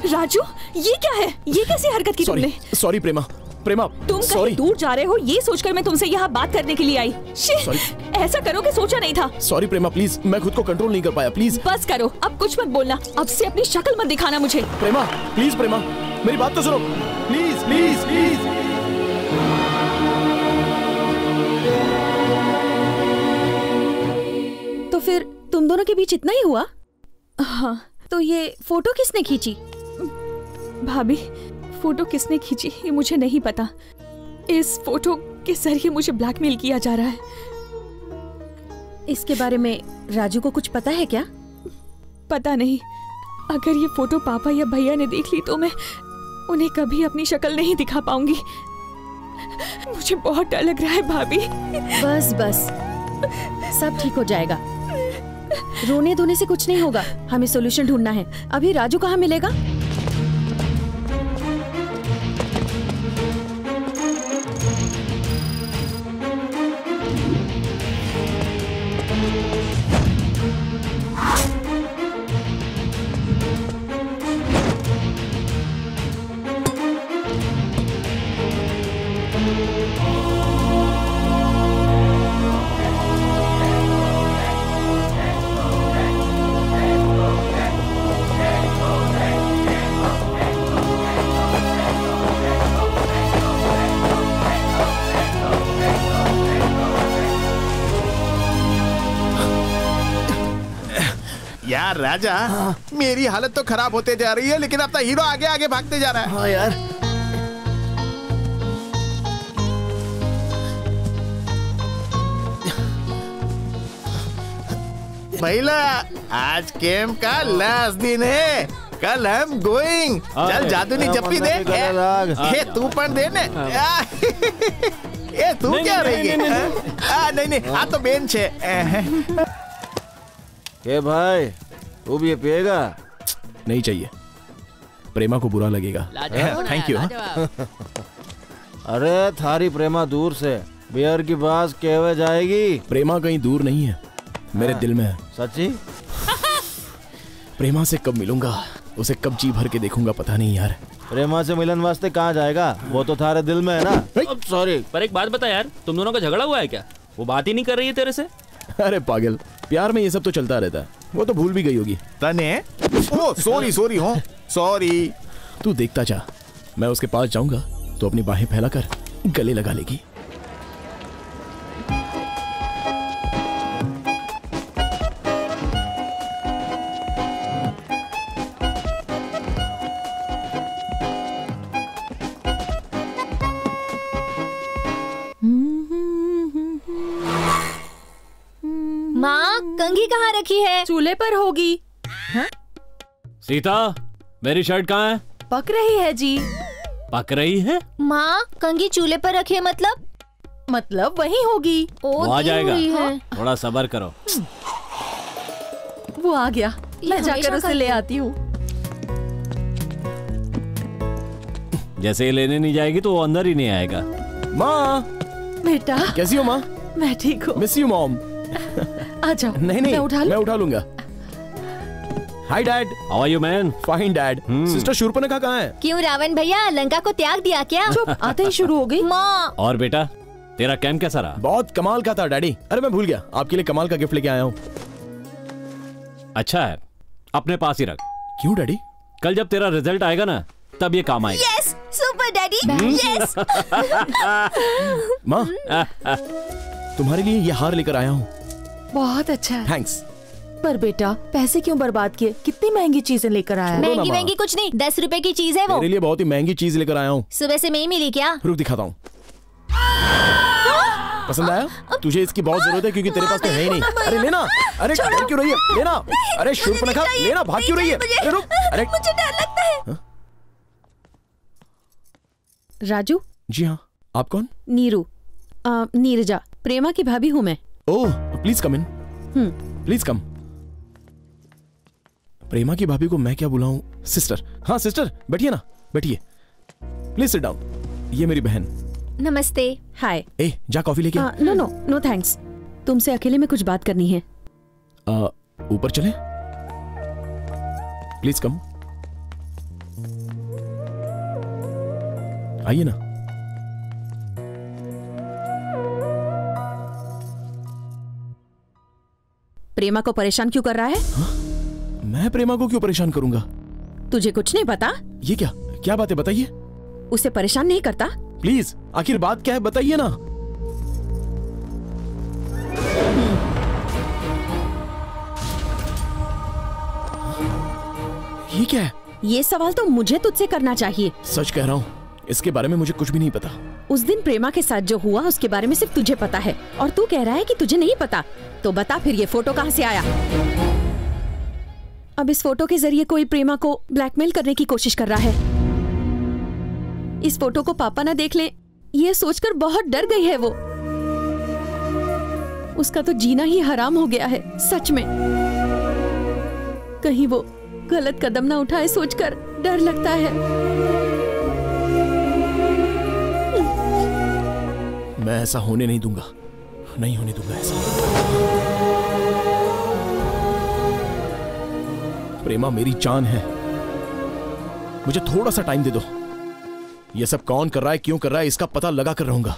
राजू, ये क्या है? ये कैसी हरकत की तुमने? सॉरी प्रेमा। प्रेमा तुम कहीं दूर जा रहे हो ये सोचकर मैं तुमसे यहाँ बात करने के लिए आई। ऐसा करोगे सोचा नहीं था। सॉरी प्रेमा प्लीज, मैं खुद को कंट्रोल नहीं कर पाया। प्लीज बस करो, अब कुछ मत बोलना। अब से अपनी शक्ल मत दिखाना मुझे। प्रेमा प्लीज, प्रेमा मेरी बात तो सुनो। Please please please. तो फिर तुम दोनों के बीच इतना ही हुआ? हाँ। तो ये फोटो किसने खींची? भाभी, फोटो किसने खींची ये मुझे नहीं पता। इस फोटो के जरिए मुझे ब्लैकमेल किया जा रहा है। इसके बारे में राजू को कुछ पता है क्या? पता नहीं। अगर ये फोटो पापा या भैया ने देख ली तो मैं उन्हें कभी अपनी शक्ल नहीं दिखा पाऊंगी। मुझे बहुत डर लग रहा है भाभी। बस बस, सब ठीक हो जाएगा। रोने धोने से कुछ नहीं होगा, हमें सॉल्यूशन ढूंढना है। अभी राजू कहाँ मिलेगा? यार राजा, मेरी हालत तो खराब होते जा रही है, लेकिन अपना हीरो आगे आगे भागते जा रहा है। हाँ यार, महिला, आज कैंप का लास्ट दिन है, कल हम गोइंग। चल जादूनी जप्पी दे। ए तू पण दे ने। ए तू क्या रहेगी? नहीं, आ तो बेंच है। ए भाई, तू भी ये पिएगा? नहीं चाहिए, प्रेमा को बुरा लगेगा। Thank you. अरे थारी प्रेमा दूर से बियर की बात कहवे जाएगी। प्रेमा कहीं दूर नहीं है, मेरे दिल में है। सच्ची? प्रेमा से कब मिलूंगा, उसे कब जी भर के देखूंगा, पता नहीं यार। प्रेमा से मिलन वास्ते कहाँ जाएगा, वो तो थारे दिल में है ना। सॉरी, पर एक बात बता यार, तुम दोनों का झगड़ा हुआ है क्या? वो बात ही नहीं कर रही है तेरे से? अरे पागल, प्यार में ये सब तो चलता रहता है, वो तो भूल भी गई होगी। तने? ओ सॉरी हो, सॉरी। तू देखता जा, मैं उसके पास जाऊंगा तो अपनी बाहें फैलाकर गले लगा लेगी। माँ, कंघी कहाँ रखी है? चूल्हे पर होगी। हाँ? सीता, मेरी शर्ट कहाँ है? पक रही है जी। पक रही है? माँ, कंघी चूल्हे पर रखी है मतलब वही होगी। वो आ जाएगा, थोड़ा सब्र करो। वो आ गया, मैं जाकर उसे ले आती हूँ। जैसे ये लेने नहीं जाएगी तो वो अंदर ही नहीं आएगा। माँ, बेटा कैसी हो माँ? मैं ठीक हूँ। Miss you mom. आ जाओ। नहीं, मैं उठा लूंगा। Hi dad. How are you man? Fine dad. Sister Shurpanakha कहाँ है? क्यों रावण भैया लंका को त्याग दिया क्या? चुप, आते ही शुरू हो गई। माँ। और बेटा, तेरा कैंप कैसा रहा? बहुत कमाल का था डैडी। अरे मैं भूल गया, आपके लिए कमाल का गिफ्ट लेके आया हूँ। अच्छा है, अपने पास ही रख। क्यों डैडी? कल जब तेरा रिजल्ट आएगा ना, तब ये काम आएगा। Yes, super daddy, yes. माँ, तुम्हारे लिए ये हार लेकर आया हूँ। बहुत अच्छा है। थैंक्स। पर बेटा, पैसे क्यों बर्बाद किए? कितनी महंगी चीजें लेकर आया है। महंगी कुछ नहीं, 10 रुपए की चीज है वो। मेरे लिए बहुत ही महंगी चीज लेकर आया हूँ। सुबह से नहीं मिली क्या? रुक दिखाता हूँ। पसंद आया? तुझे इसकी बहुत जरूरत है क्योंकि तेरे पास तो है ही नहीं। अरे लेना। अरे डर क्यों रही है? लेना। अरे शूर्पणखा, लेना, भाग क्यों रही है? अरे रुक। अरे मुझे डर लगता है। राजू? जी हाँ। आप कौन? नीरू। नीरजा, प्रेमा की भाभी हूँ मैं। ओह, please come in. Please come. प्रेमा की भाभी को मैं क्या बुलाऊं? सिस्टर। हाँ सिस्टर, बैठिए ना, बैठिए। Please sit down. ये मेरी बहन। नमस्ते। हाय। ए, जा कॉफी लेके आ। No thanks. तुमसे अकेले में कुछ बात करनी है। ऊपर चले? Please come. आइए ना। प्रेमा को परेशान क्यों कर रहा है? हाँ? मैं प्रेमा को क्यों परेशान करूंगा? तुझे कुछ नहीं पता? ये क्या बात है, बताइए। उसे परेशान नहीं करता? प्लीज, आखिर बात क्या है, बताइए ना। ये क्या है? ये सवाल तो मुझे तुझसे करना चाहिए। सच कह रहा हूँ, इसके बारे में मुझे कुछ भी नहीं पता। उस दिन प्रेमा के साथ जो हुआ उसके बारे में सिर्फ तुझे पता है, और तू कह रहा है कि तुझे नहीं पता। तो बता फिर, ये फोटो कहाँ से आया? अब इस फोटो के जरिए कोई प्रेमा को ब्लैकमेल करने की कोशिश कर रहा है। इस फोटो को पापा ना देख ले ये सोचकर बहुत डर गई है वो। उसका तो जीना ही हराम हो गया है सच में। कहीं वो गलत कदम ना उठाए सोचकर डर लगता है। मैं ऐसा होने नहीं दूंगा, नहीं होने दूंगा ऐसा। प्रेमा मेरी जान है, मुझे थोड़ा सा टाइम दे दो। ये सब कौन कर रहा है, क्यों कर रहा है, इसका पता लगा कर रहूंगा।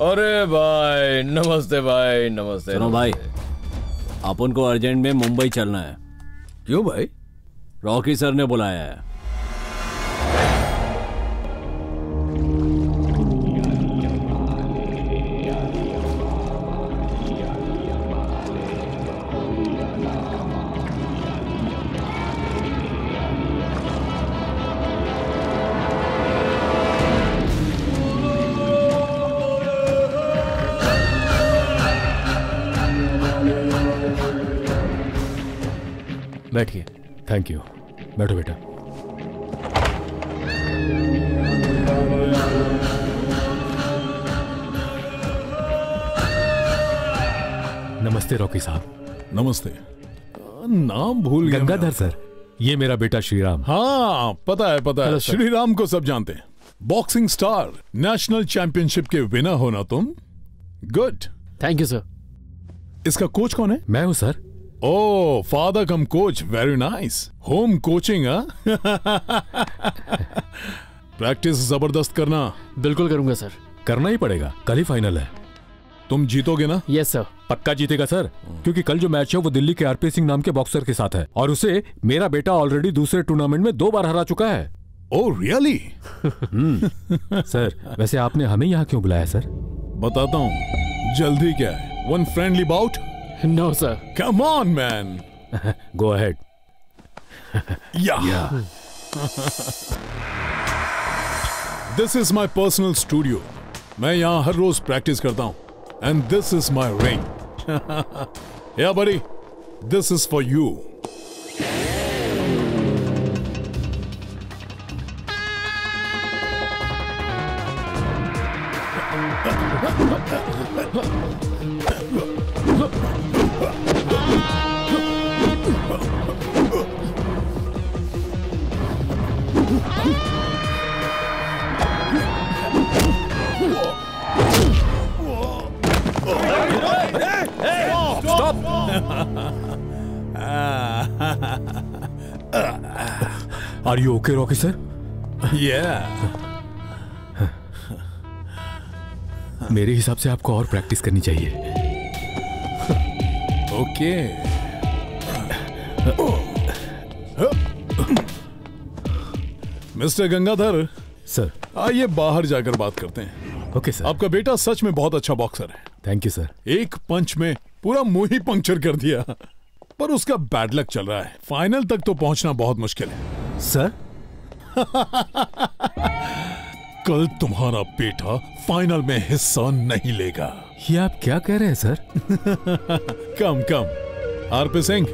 अरे भाई नमस्ते, भाई नमस्ते। सुनो भाई, अपन को अर्जेंट में मुंबई चलना है। क्यों भाई? रॉकी सर ने बुलाया है। बैठिए। Thank you. बैठो बेटा। नमस्ते रॉकी साहब। नमस्ते। नाम भूल गया। गंगाधर सर, ये मेरा बेटा श्रीराम। हाँ पता है पता है, हेलो सर। श्रीराम को सब जानते हैं। बॉक्सिंग स्टार, नेशनल चैंपियनशिप के विनर हो ना तुम। गुड। Thank you sir. इसका कोच कौन है? मैं हूँ sir. Oh father cum coach, very nice. Home coaching practice जबरदस्त करना। बिल्कुल करूंगा सर। करना ही पड़ेगा, कल ही फाइनल है। तुम जीतोगे ना? Yes sir. पक्का जीतेगा सर, क्योंकि कल जो मैच है वो दिल्ली के आरपी सिंह नाम के बॉक्सर के साथ है और उसे मेरा बेटा ऑलरेडी दूसरे टूर्नामेंट में 2 बार हरा चुका है। Oh really? सर वैसे आपने हमें यहाँ क्यों बुलाया सर? बताता हूँ। जल्दी क्या है? One friendly bout? No sir. Come on man. Go ahead. Yeah. This is my personal studio. मैं यहाँ हर रोज प्रैक्टिस करता हूँ। And this is my ring. Yeah buddy, this is for you. Are you okay Rocky sir? मेरे हिसाब से आपको और प्रैक्टिस करनी चाहिए। ओके। मिस्टर गंगाधर सर, आइए बाहर जाकर बात करते हैं। Okay sir. आपका बेटा सच में बहुत अच्छा बॉक्सर है। Thank you sir. एक पंच में पूरा मुंह ही पंक्चर कर दिया, पर उसका बैड लक चल रहा है। फाइनल तक तो पहुंचना बहुत मुश्किल है। सर कल तुम्हारा बेटा फाइनल में हिस्सा नहीं लेगा। ये आप क्या कह रहे हैं सर? कम कम आरपी सिंह,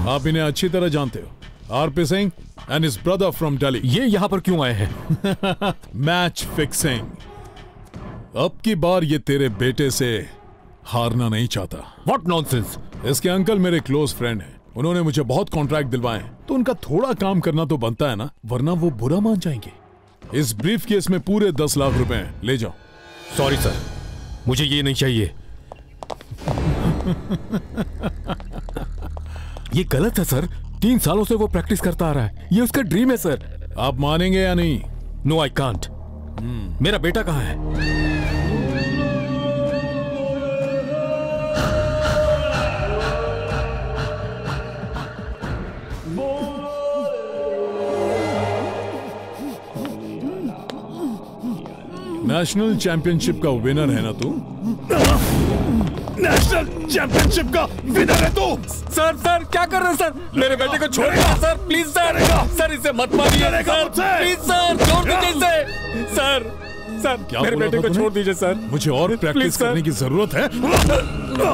आप इन्हें अच्छी तरह जानते हो। RP Singh and his brother from Delhi. ये यहां पर क्यों आए हैं? Match fixing. अब की बार ये तेरे बेटे से हारना नहीं चाहता। What nonsense. इसके अंकल मेरे क्लोज फ्रेंड हैं। उन्होंने मुझे बहुत कॉन्ट्रैक्ट दिलवाए हैं, तो उनका थोड़ा काम करना तो बनता है ना, वरना वो बुरा मान जाएंगे। इस ब्रीफ केस में पूरे 10 लाख रुपए हैं, ले जाओ। सॉरी सर, मुझे ये नहीं चाहिए। ये गलत है सर। 3 सालों से वो प्रैक्टिस करता आ रहा है। ये उसका ड्रीम है सर। आप मानेंगे या नहीं? No I can't. मेरा बेटा कहाँ है? नेशनल चैंपियनशिप का विनर है ना तू? नेशनल चैंपियनशिप का विनर है तू। सर सर क्या कर रहे हैं सर? मेरे बेटे को छोड़िए सर, प्लीज सर। सर इसे मत मारिए सर, प्लीज सर, छोड़ दीजिए इसे सर। सर मेरे बेटे को छोड़ दीजिए सर, मुझे और प्रैक्टिस करने की जरूरत है।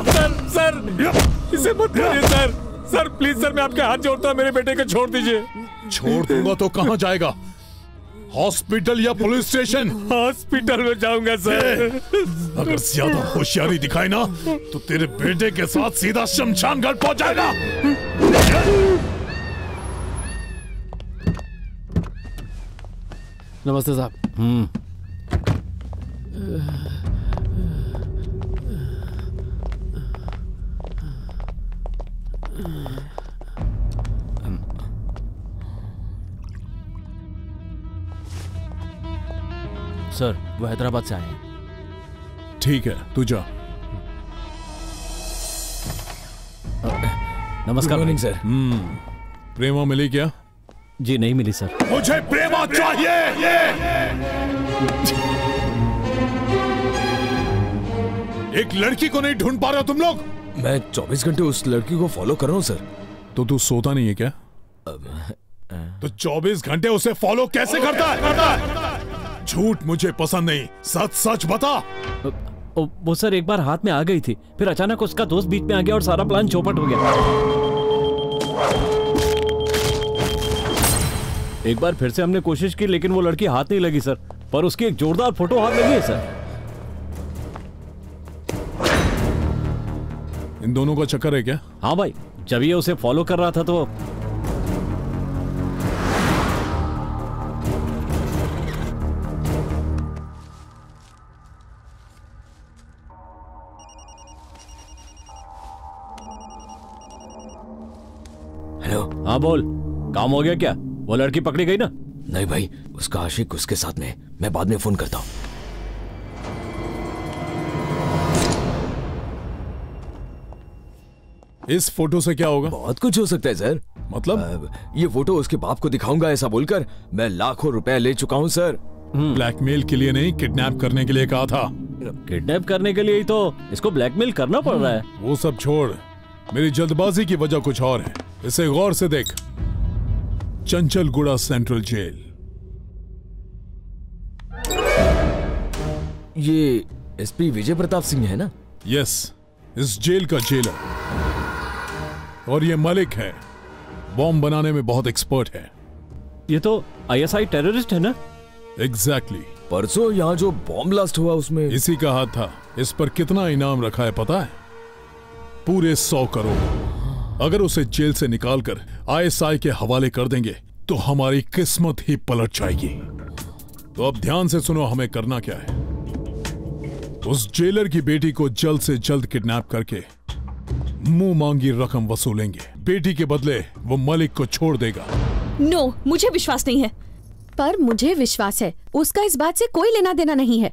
सर सर इसे मत मारिए सर। सर प्लीज सर, मैं आपके हाथ जोड़ता हूँ, मेरे बेटे को छोड़ दीजिए। छोड़ दूंगा तो कहाँ जाएगा? हॉस्पिटल या पुलिस स्टेशन? हॉस्पिटल में जाऊंगा सर। अगर ज्यादा होशियारी दिखाई ना तो तेरे बेटे के साथ सीधा शमशान घाट पहुंच जाएगा। नमस्ते साहब। सर वो हैदराबाद से आए हैं। ठीक है तू जा। नमस्कार मॉर्निंग सर। प्रेमा मिली क्या? जी नहीं मिली सर। मुझे प्रेमा चाहिए। एक लड़की को नहीं ढूंढ पा रहे हो तुम लोग? मैं 24 घंटे उस लड़की को फॉलो कर रहा हूँ सर। तो तू सोता नहीं है क्या? तो 24 घंटे उसे फॉलो कैसे करता है? झूठ मुझे पसंद नहीं, सच सच बता। वो सर एक बार हाथ में आ गई थी, फिर अचानक उसका दोस्त बीच में आ गया और सारा प्लान चौपट हो गया। एक बार फिर से हमने कोशिश की लेकिन वो लड़की हाथ नहीं लगी सर, पर उसकी एक जोरदार फोटो हाथ लगी है सर। इन दोनों का चक्कर है क्या? हाँ भाई, जब ये उसे फॉलो कर रहा था तो हेलो। हाँ बोल, काम हो गया क्या? वो लड़की पकड़ी गई ना? नहीं भाई, उसका आशिक उसके साथ में, मैं बाद में फोन करता हूँ। इस फोटो से क्या होगा? बहुत कुछ हो सकता है सर। मतलब? ये फोटो उसके बाप को दिखाऊंगा ऐसा बोलकर मैं लाखों रुपए ले चुका हूँ सर। ब्लैकमेल के लिए नहीं, किडनैप करने के लिए कहा था। किडनैप करने के लिए ही तो इसको ब्लैकमेल करना पड़ रहा है। वो सब छोड़, मेरी जल्दबाजी की वजह कुछ और है। इसे गौर से देख। Chanchalguda central jail. ये एसपी विजय प्रताप सिंह है ना? यस, इस जेल का जेलर। और ये मलिक है, बॉम्ब बनाने में बहुत एक्सपर्ट है। ये तो आईएसआई टेररिस्ट है ना? एग्जैक्टली। परसों यहाँ जो बॉम्ब ब्लास्ट हुआ उसमें इसी का हाथ था। इस पर कितना इनाम रखा है पता है? पूरे 100 करोड़। अगर उसे जेल से निकालकर आईएसआई के हवाले कर देंगे तो हमारी किस्मत ही पलट जाएगी। तो अब ध्यान से सुनो, हमें करना क्या है। उस जेलर की बेटी को जल्द से जल्द किडनैप करके मुंह मांगी रकम वसूलेंगे। बेटी के बदले वो मलिक को छोड़ देगा। नो, मुझे विश्वास नहीं है। पर मुझे विश्वास है, उसका इस बात से कोई लेना देना नहीं है।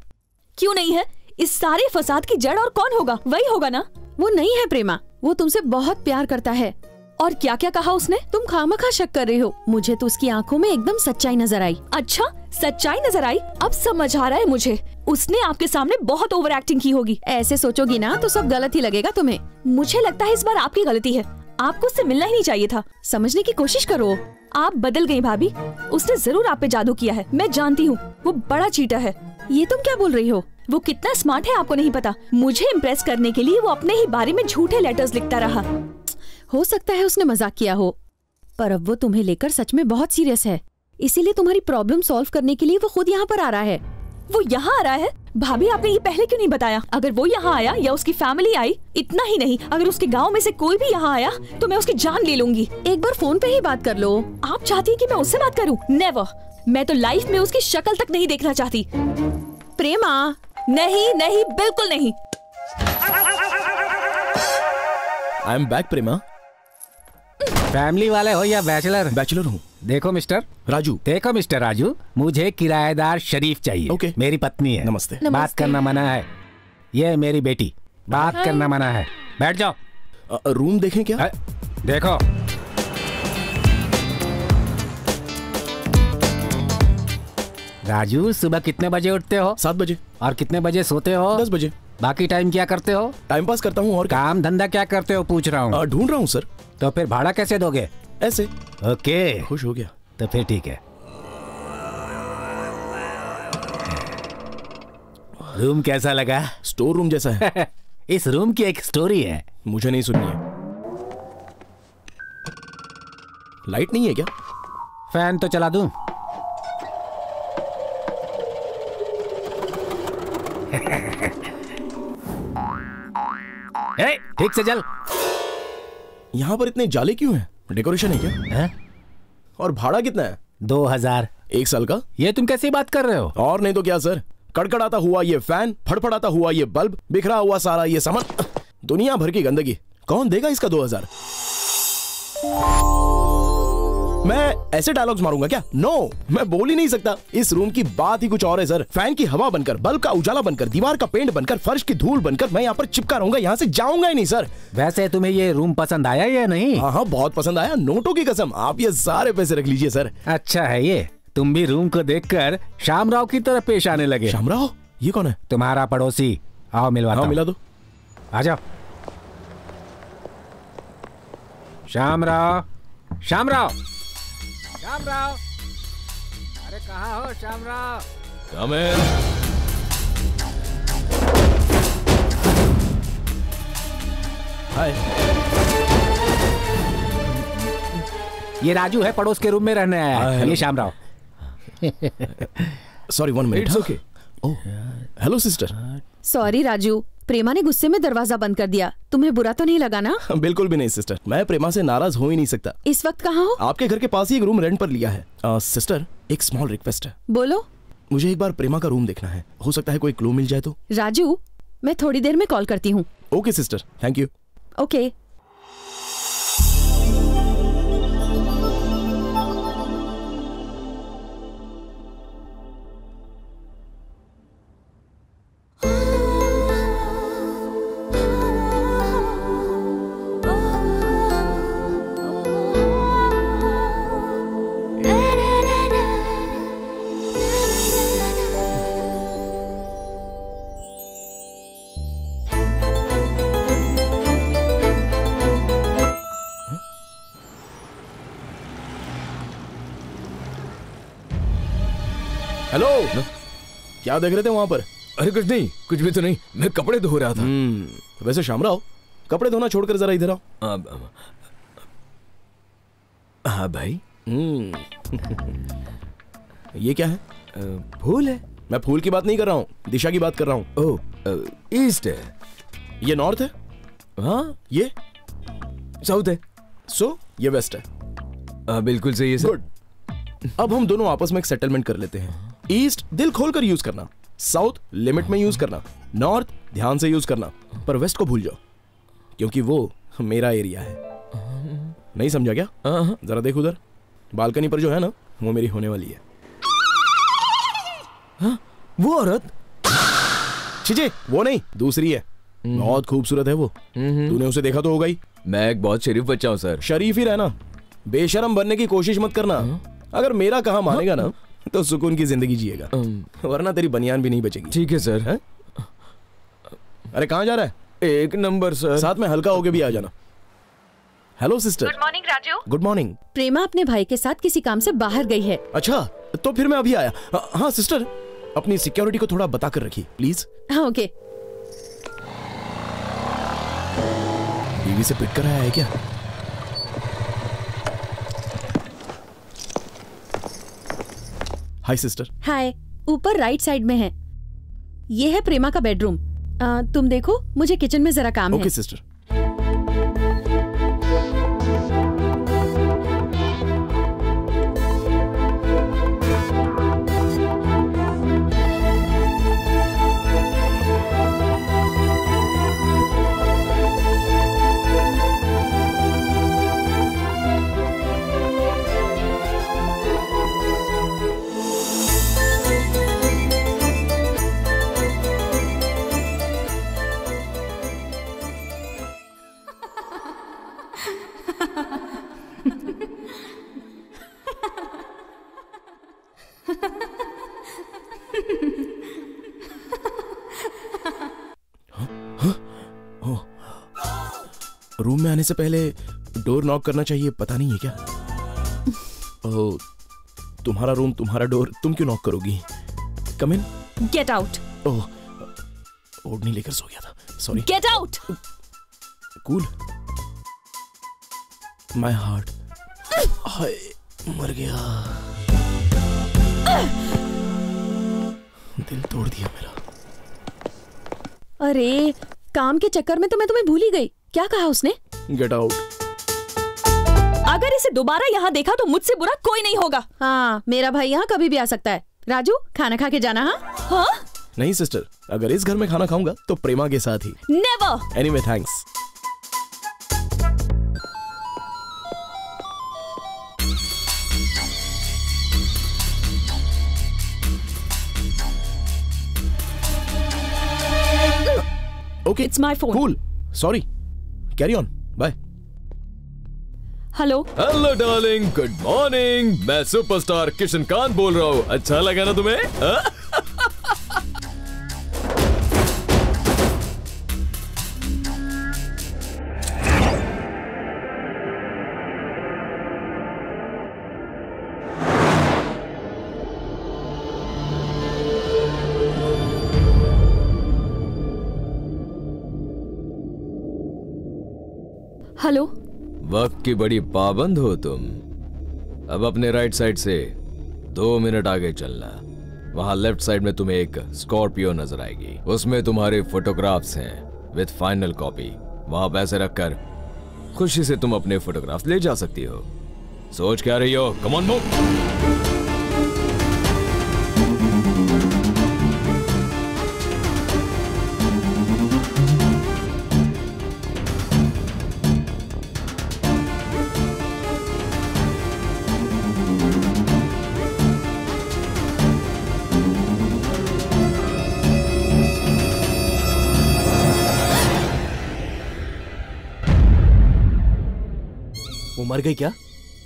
क्यों नहीं है? इस सारे फसाद की जड़ और कौन होगा? वही होगा ना? वो नहीं है प्रेमा, वो तुमसे बहुत प्यार करता है। और क्या क्या कहा उसने? तुम खामखा शक कर रही हो। मुझे तो उसकी आंखों में एकदम सच्चाई नजर आई। अच्छा, सच्चाई नजर आई? अब समझ आ रहा है मुझे। उसने आपके सामने बहुत ओवर एक्टिंग की होगी। ऐसे सोचोगी ना तो सब गलत ही लगेगा तुम्हें। मुझे लगता है इस बार आपकी गलती है। आपको उससे मिलना ही नहीं चाहिए था। समझने की कोशिश करो। आप बदल गई भाभी। उसने जरूर आप पे जादू किया है, मैं जानती हूँ। वो बड़ा चीटर है। ये तुम क्या बोल रही हो? वो कितना स्मार्ट है आपको नहीं पता। मुझे इम्प्रेस करने के लिए वो अपने ही बारे में झूठे लेटर्स लिखता रहा। हो सकता है उसने मजाक किया हो, पर अब वो तुम्हें लेकर सच में बहुत सीरियस है। इसीलिए तुम्हारी प्रॉब्लम सॉल्व करने के लिए वो खुद यहाँ पर आ रहा है। वो यहाँ आ रहा है? भाभी आपने ये पहले क्यों नहीं बताया? अगर वो यहाँ आया या उसकी फैमिली आई, इतना ही नहीं, अगर उसके गांव में से कोई भी यहाँ आया तो मैं उसकी जान ले लूंगी। एक बार फोन पे ही बात कर लो। आप चाहती हैं कि मैं उससे बात करूं? नेवर। मैं तो लाइफ में उसकी शक्ल तक नहीं देखना चाहती। प्रेमा, नहीं नहीं, बिल्कुल नहीं। I am back Prema. Family वाले हो या बैचलर? बैचलर हूँ। देखो मिस्टर राजू। देखो मिस्टर राजू, मुझे किराएदार शरीफ चाहिए। ओके। मेरी पत्नी है। नमस्ते। बात करना मना है। ये मेरी बेटी, बात करना मना है। बैठ जाओ। रूम देखें क्या? देखो। राजू, सुबह कितने बजे उठते हो? 7 बजे। और कितने बजे सोते हो? 10 बजे। बाकी टाइम क्या करते हो? टाइम पास करता हूँ। और काम धंधा क्या करते हो पूछ रहा हूँ। ढूंढ रहा हूँ सर। तो फिर भाड़ा कैसे दोगे? ऐसे। ओके, खुश हो गया। तो फिर ठीक है। रूम कैसा लगा? स्टोर रूम जैसा है। इस रूम की एक स्टोरी है। मुझे नहीं सुननी है। लाइट नहीं है क्या? फैन तो चला दूं? ठीक से जल। यहाँ पर इतने जाले क्यों हैं? डेकोरेशन है क्या? है? और भाड़ा कितना है? 2000। 1 साल का? ये तुम कैसी बात कर रहे हो? और नहीं तो क्या सर, कड़कड़ाता हुआ ये फैन, फड़फड़ाता हुआ ये बल्ब, बिखरा हुआ सारा ये सामान, दुनिया भर की गंदगी, कौन देगा इसका 2000? मैं ऐसे डायलॉग्स मारूंगा क्या? नो, मैं बोल ही नहीं सकता। इस रूम की बात ही कुछ और है सर। फैन की हवा बनकर, बल्ब का उजाला बनकर, दीवार का पेंट बनकर, फर्श की धूल बनकर मैं यहाँ पर चिपका रहूंगा, यहाँ से जाऊंगा ही नहीं सर। वैसे तुम्हें ये रूम पसंद आया या नहीं? हाँ, बहुत पसंद आया, नोटों की कसम। आप ये सारे पैसे रख लीजिए सर। अच्छा है ये। तुम भी रूम को देखकर शामराव की तरह पेश आने लगे। शामराव? ये कौन है? तुम्हारा पड़ोसी। आओ मिलवाता हूं। मिला दो। आ जाओ। शामराव, शामराव, शामराव, अरे कहाँ हो शामराव? Come in. हाय। ये राजू है, पड़ोस के रूम में रहने आया है। ये Shamrao. Sorry, 1 minute. It's okay. Hello sister. Sorry Raju, Prema ने गुस्से में दरवाजा बंद कर दिया। तुम्हें बुरा तो नहीं लगा ना? बिल्कुल भी नहीं सिस्टर, मैं प्रेमा से नाराज हो ही नहीं सकता। इस वक्त कहाँ हो? आपके घर के पास ही एक रूम रेंट पर लिया है। सिस्टर, एक स्मॉल रिक्वेस्ट है। बोलो। मुझे एक बार प्रेमा का रूम देखना है, हो सकता है कोई क्लू मिल जाए तो। राजू, मैं थोड़ी देर में कॉल करती हूँ। Okay sister, thank you. Okay. Hello, क्या देख रहे थे वहां पर? अरे कुछ नहीं, कुछ भी तो नहीं, मैं कपड़े धो रहा था। वैसे शामराव, कपड़े धोना छोड़कर जरा इधर आओ। हाँ भाई। ये क्या है? फूल है। मैं फूल की बात नहीं कर रहा हूँ, दिशा की बात कर रहा हूँ। ओह, ईस्ट है। ये नॉर्थ है। हाँ, ये साउथ है। सो ये वेस्ट है। बिल्कुल सही है सर। गुड। अब हम दोनों आपस में एक सेटलमेंट कर लेते हैं। ईस्ट दिल खोलकर यूज करना, साउथ लिमिट में यूज करना, नॉर्थ ध्यान से यूज करना, पर वेस्ट को भूल जाओ, क्योंकि वो मेरा एरिया है। नहीं समझा क्या? जरा देख उधर, बालकनी पर जो है ना, वो मेरी होने वाली है। हाँ, वो औरत? छीजे, वो नहीं, दूसरी है। बहुत खूबसूरत है वो। तूने उसे देखा तो होगा ही। मैं एक बहुत शरीफ बच्चा हूँ सर। शरीफ ही रहना, बेशरम बनने की कोशिश मत करना। अगर मेरा कहा मानेगा ना तो सुकून की जिंदगी जिएगा, वरना तेरी बनियान भी नहीं बचेगी। ठीक है सर। है? अरे कहाँ जा रहा है? 1 नंबर सर। साथ में हल्का होके भी आ जाना। Hello sister. Good morning Raju. Good morning. Prema अपने भाई के साथ किसी काम से बाहर गई है। अच्छा, तो फिर मैं अभी आया। हाँ सिस्टर, अपनी सिक्योरिटी को थोड़ा बता कर रखिए प्लीज। हाँ ओके। बीवी से पिट कर आया है क्या? हाय सिस्टर। हाय, ऊपर राइट साइड में है। ये है प्रेमा का बेडरूम। तुम देखो, मुझे किचन में जरा काम है। Okay sister. रूम में आने से पहले डोर नॉक करना चाहिए, पता नहीं है क्या? ओह, तुम्हारा रूम, तुम्हारा डोर, तुम क्यों नॉक करोगी? कम इन। Get out. ओह, ओढ़नी लेकर सो गया था, sorry. Get out. Cool. My heart. हाय, मर गया। दिल तोड़ दिया मेरा। अरे काम के चक्कर में तो मैं तुम्हें भूल ही गई। क्या कहा उसने? Get out. अगर इसे दोबारा यहाँ देखा तो मुझसे बुरा कोई नहीं होगा। हाँ, मेरा भाई यहाँ कभी भी आ सकता है। राजू, खाना खा के जाना। हाँ? नहीं सिस्टर, अगर इस घर में खाना खाऊंगा तो प्रेमा के साथ ही। Never. Anyway thanks. Okay, it's my phone. Cool, sorry, carry on, bye. Hello hello darling, good morning. मैं सुपरस्टार किशनकांत बोल रहा हूँ। अच्छा लगा ना तुम्हें? हेलो। वक्त की बड़ी पाबंद हो तुम। अब अपने राइट साइड से 2 मिनट आगे चलना। वहां लेफ्ट साइड में तुम्हें एक स्कॉर्पियो नजर आएगी। उसमें तुम्हारे फोटोग्राफ्स हैं विद फाइनल कॉपी। वहां पैसे रखकर खुशी से तुम अपने फोटोग्राफ्स ले जा सकती हो। सोच क्या रही हो? Come on move. वो मर गई क्या?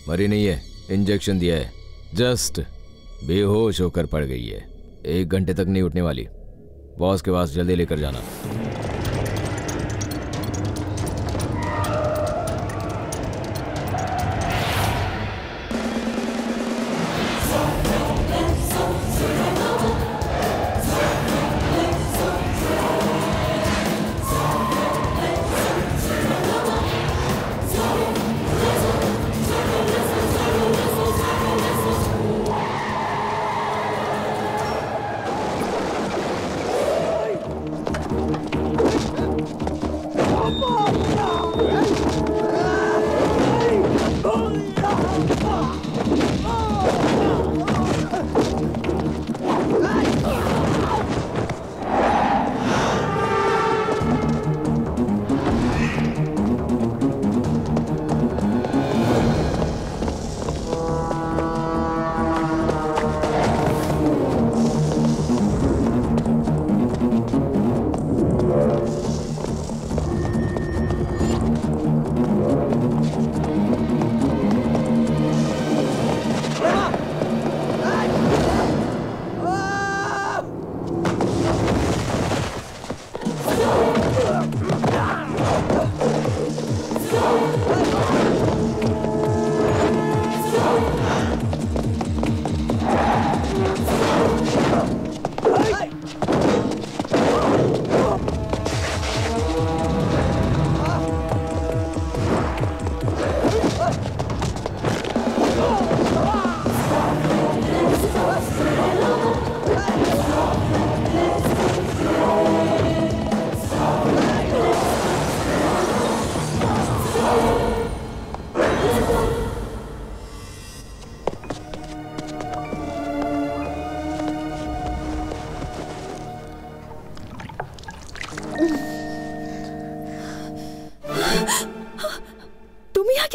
मरी नहीं है, इंजेक्शन दिया है। जस्ट बेहोश होकर पड़ गई है। 1 घंटे तक नहीं उठने वाली। बॉस के पास जल्दी लेकर जाना।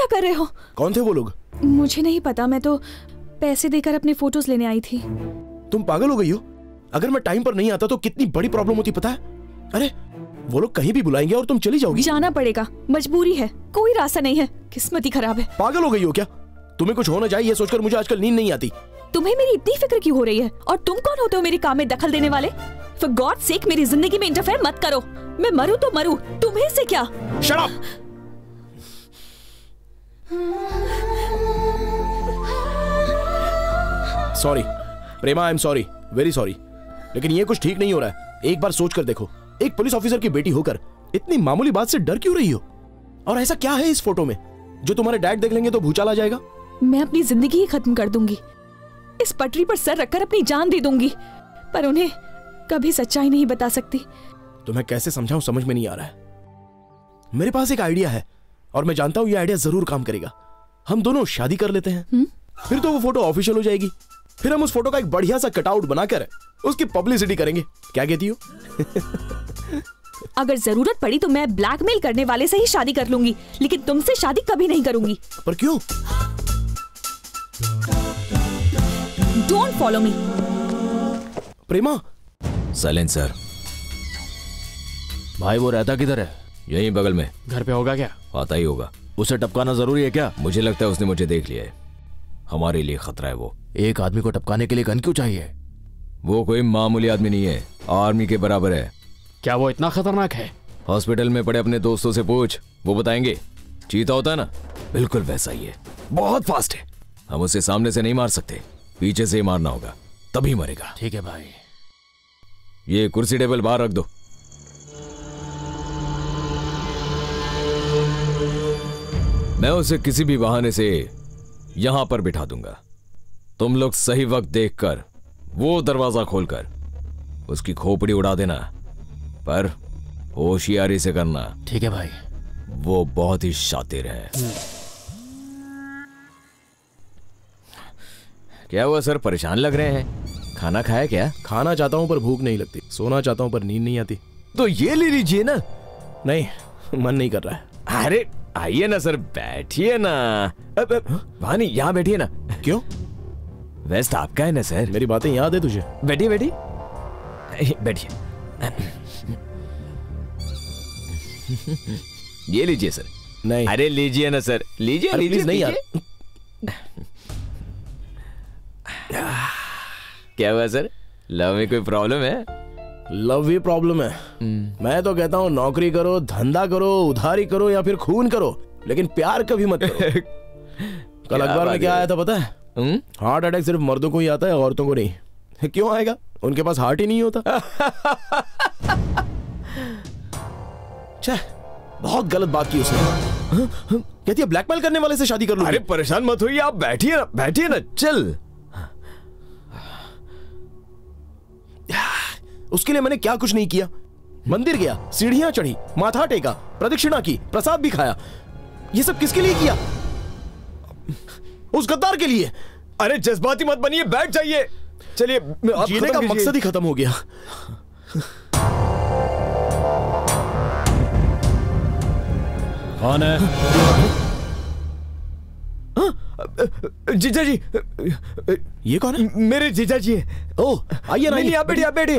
कर रहे हो? कौन थे वो लोग? मुझे नहीं पता, मैं तो पैसे देकर अपने फोटोज लेने आई थी। तुम पागल हो गई हो? अगर मैं टाइम पर नहीं आता तो कितनी बड़ी प्रॉब्लम होती पता है? अरे वो लोग कहीं भी बुलाएंगे और तुम चली जाओगी। जाना पड़ेगा, मजबूरी है, कोई रास्ता नहीं है, किस्मत ही खराब है। पागल हो गई हो क्या? तुम्हें कुछ होना चाहिए, ये सोचकर मुझे आजकल नींद नहीं आती। तुम्हें मेरी इतनी फिक्र क्यों हो रही है? और तुम कौन होते हो मेरे काम में दखल देने वाले? For God's sake मेरी जिंदगी में इंटरफेयर मत करो। मैं मरूं तो मरूं, तुम्हें से क्या? Shut up! Sorry Prema, I am sorry, very sorry, लेकिन ये कुछ ठीक नहीं हो रहा है। एक बार सोच कर देखो, एक पुलिस ऑफिसर की बेटी होकर इतनी मामूली बात से डर क्यों रही हो? और ऐसा क्या है इस फोटो में जो तुम्हारे डैड देख लेंगे तो भूचाल आ जाएगा? मैं अपनी जिंदगी ही खत्म कर दूंगी, इस पटरी पर सर रखकर अपनी जान दे दूंगी, पर उन्हें कभी सच्चाई नहीं बता सकती। तुम्हें कैसे समझाऊं, समझ में नहीं आ रहा है। मेरे पास एक आइडिया है और मैं जानता हूं ये आइडिया जरूर काम करेगा। हम दोनों शादी कर लेते हैं, फिर तो वो फोटो ऑफिशियल हो जाएगी। फिर हम उस फोटो का एक बढ़िया सा कटआउट बनाकर उसकी पब्लिसिटी करेंगे। क्या कहती हो? अगर जरूरत पड़ी तो मैं ब्लैकमेल करने वाले से ही शादी कर लूंगी, लेकिन तुमसे शादी कभी नहीं करूंगी। पर क्यों? Don't follow me. Prema. Silencer. भाई वो रहता किधर है? यहीं बगल में। घर पे होगा क्या? आता ही होगा। उसे टपकाना जरूरी है क्या? मुझे लगता है उसने मुझे देख लिया है, हमारे लिए खतरा है वो। एक आदमी को टपकाने के लिए गन क्यों चाहिए? वो कोई मामूली आदमी नहीं है, आर्मी के बराबर है। क्या वो इतना खतरनाक है? हॉस्पिटल में पड़े अपने दोस्तों से पूछ, वो बताएंगे। चीता होता है ना, बिल्कुल वैसा ही है, बहुत फास्ट है। हम उसे सामने से नहीं मार सकते, पीछे से ही मारना होगा, तभी मरेगा। ठीक है भाई। ये कुर्सी टेबल बाहर रख दो। मैं उसे किसी भी बहाने से यहां पर बिठा दूंगा। तुम लोग सही वक्त देखकर वो दरवाजा खोलकर उसकी खोपड़ी उड़ा देना, पर होशियारी से करना। ठीक है भाई। वो बहुत ही शातिर है। क्या हुआ सर, परेशान लग रहे हैं? खाना खाया क्या? खाना चाहता हूं पर भूख नहीं लगती, सोना चाहता हूं पर नींद नहीं आती। तो ये ले लीजिए ना। नहीं, मन नहीं कर रहा है। अरे आइए ना सर, बैठिए ना। वहां नहीं, यहाँ बैठिए ना। क्यों? वेस्ट आपका है ना सर। मेरी बातें याद है तुझे? बैठिए बैठिए बैठिए। ये लीजिए सर। नहीं। अरे लीजिए ना सर, लीजिए लीजिए। नहीं यार। क्या हुआ सर, लव में कोई प्रॉब्लम है? लव ही प्रॉब्लम है। मैं तो कहता हूँ नौकरी करो, धंधा करो, उधारी करो या फिर खून करो, लेकिन प्यार कभी मत करो। कल अखबार में क्या आया था पता है? हार्ट अटैक सिर्फ मर्दों को ही आता है, औरतों को नहीं। क्यों आएगा? उनके पास हार्ट ही नहीं होता। बहुत गलत बात की उसने। कहती है ब्लैकमेल करने वाले से शादी कर लूंगी। अरे परेशान मत होइए, आप बैठिए ना, बैठिए ना। चल, उसके लिए मैंने क्या कुछ नहीं किया। मंदिर गया, सीढ़ियां चढ़ी, माथा टेका, प्रदक्षिणा की, प्रसाद भी खाया। ये सब किसके लिए किया? उस गद्दार के लिए। अरे जज्बाती मत बनिए, बैठ जाइए। चलिए, जीने का मकसद ही खत्म हो गया। कौन है? जीजा जी। ये कौन है? मेरे जीजा जी है। ओह, आइए ना। आप बैठिए, आप बैठिए।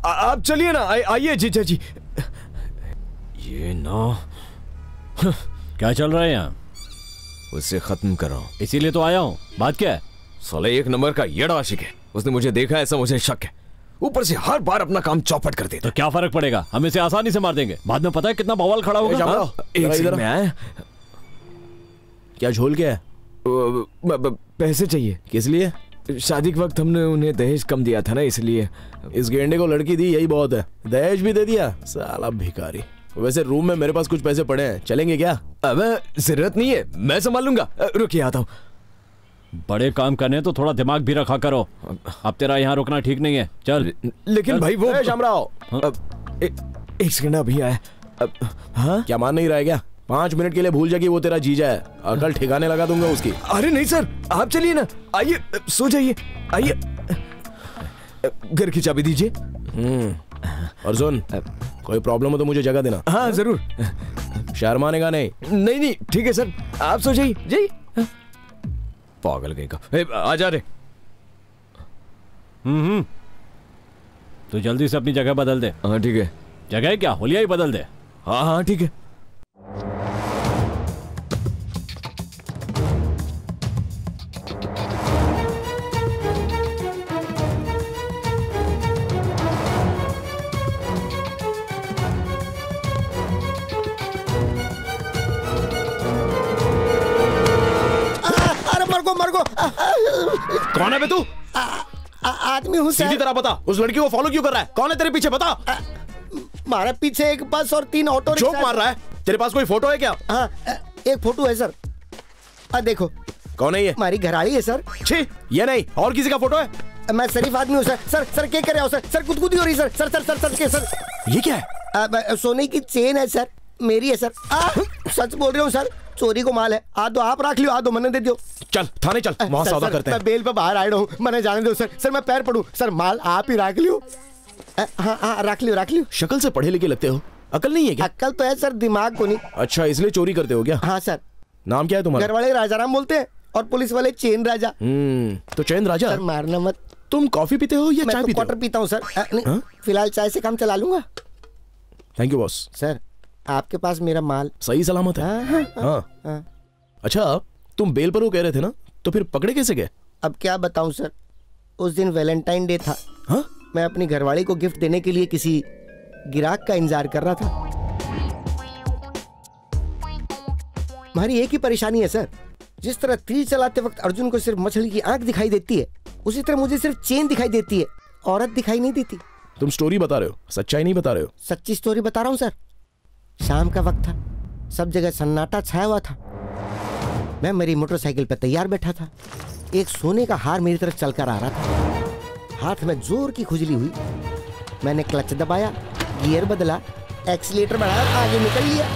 आप चलिए ना, आइए जीजा जी। ये ना क्या चल रहा है यहाँ? उससे खत्म कर रहा हूँ, इसीलिए तो आया हूँ। बात क्या है? साले एक नंबर का येड़ा आशिक है। उसने मुझे देखा, ऐसा मुझे शक है। ऊपर से हर बार अपना काम चौपट कर देता। तो क्या फर्क पड़ेगा, हम इसे आसानी से मार देंगे। बाद में पता है कितना बवाल खड़ा होगा। इधर में आए। क्या झोल क्या है? पैसे चाहिए। किस लिए? शादी के वक्त हमने उन्हें दहेज कम दिया था ना, इसलिए। इस गेंडे को लड़की दी, यही बहुत है। दहेज भी दे दिया, साला भिखारी। वैसे रूम में मेरे पास कुछ पैसे पड़े हैं, चलेंगे क्या? अब जरूरत नहीं है, मैं संभाल लूंगा। रुकिए, आता हूँ। बड़े काम करने तो थोड़ा दिमाग भी रखा करो। अब तेरा यहाँ रुकना ठीक नहीं है, चल। लेकिन चल। भाई वो शामराव, एक सेकंड अभी आया। हाँ क्या मान नहीं रहा है क्या? 5 मिनट के लिए भूल जा कि वो तेरा जीजा है, अकल ठिकाने लगा दूंगा उसकी। अरे नहीं सर, आप चलिए ना, आइए, सो जाइए, आइए। घर की चाबी दीजिए। और सुन, कोई प्रॉब्लम हो तो मुझे जगह देना। हाँ जरूर। शर्माने का नहीं। नहीं ठीक है सर, आप सो जाइए। जाइए। पागल कहीं का। आ जा रे। तो जल्दी से अपनी जगह बदल दे। हाँ ठीक है। जगह क्या, होलिया ही बदल दे। हाँ ठीक है। मर गो। कौन है बे तू? आदमी हूँ सर। सीधी तरह बता, उस लड़की को फॉलो क्यों कर रहा है? कौन है तेरे पीछे, बता। हमारे पीछे एक बस और 3 ऑटो रिक्शा। जोक मार रहा है? तेरे पास कोई फोटो है क्या? हाँ, एक फोटो है सर। देखो। कौन है ये? हमारी घरवाली है सर। छी, ये नहीं, और किसी का फोटो है? मैं शरीफ आदमी हूँ सर। सर क्या कर रहे हो सर? सर गुदगुदी हो रही सर। सर ये क्या है? सोने की चेन है सर, मेरी है सर। सच बोल रही हूँ सर, चोरी को माल है। आ दो आप रख लियो, आ दो मैंने दे दियो। चल थाने चल, वहाँ सौदा करते हैं। मैं बेल पे बाहर आया हूँ, मैंने जाने दो सर। सर मैं पैर पड़ूं सर, माल आप ही रख लियो। हाँ रख लियो। शक्ल से पढ़े लिखे लगते हो, अकल नहीं है क्या? अकल तो है सर, दिमाग को नहीं। अच्छा, इसलिए चोरी करते हो क्या? हाँ सर। नाम क्या है तुम्हारा? घर वाले राजाराम बोलते हैं और पुलिस वाले चैन राजा। तो चैन राजा? सर मारना मत। तुम कॉफी पीते हो या चाय पीते हो? क्वार्टर पीता हूँ सर। फिलहाल चाय से काम चला लूंगा। Thank you boss. सर आपके पास मेरा माल सही सलामत है? हाँ। अच्छा, तुम बेल पर वो कह रहे थे ना, तो फिर पकड़े कैसे गए? अब क्या बताऊं सर, उस दिन वैलेंटाइन डे था। मैं अपनी घरवाली को गिफ्ट देने के लिए किसी गिराक का इंतजार कर रहा था। हमारी एक ही परेशानी है सर, जिस तरह तीर चलाते वक्त अर्जुन को सिर्फ मछली की आंख दिखाई देती है, उसी तरह मुझे सिर्फ चेन दिखाई देती है, औरत दिखाई नहीं देती। तुम स्टोरी बता रहे हो, सच्चाई नहीं बता रहे हो। सच्ची स्टोरी बता रहा हूँ सर। शाम का वक्त था, सब जगह सन्नाटा छाया हुआ था। मैं मेरी मोटरसाइकिल पर तैयार बैठा था। एक सोने का हार मेरी तरफ चलकर आ रहा था। हाथ में जोर की खुजली हुई। मैंने क्लच दबाया, गियर बदला, एक्सीलेटर बढ़ाया, आगे निकल लिया।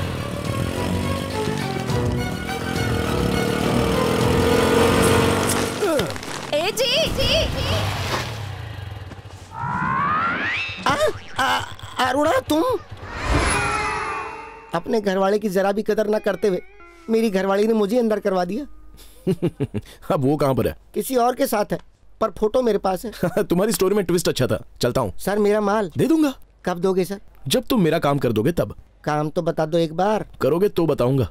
अरुणा, तुम अपने घरवाले की जरा भी कदर न करते हुए मेरी घरवाली ने मुझे अंदर करवा दिया। अब वो कहाँ पर है? किसी और के साथ है, पर फोटो मेरे पास है। तुम्हारी स्टोरी में ट्विस्ट अच्छा था। चलता हूँ। सर मेरा माल दे दूंगा। कब दोगे सर? जब तुम मेरा काम कर दोगे तब। काम तो बता दो एक बार। करोगे तो बताऊंगा।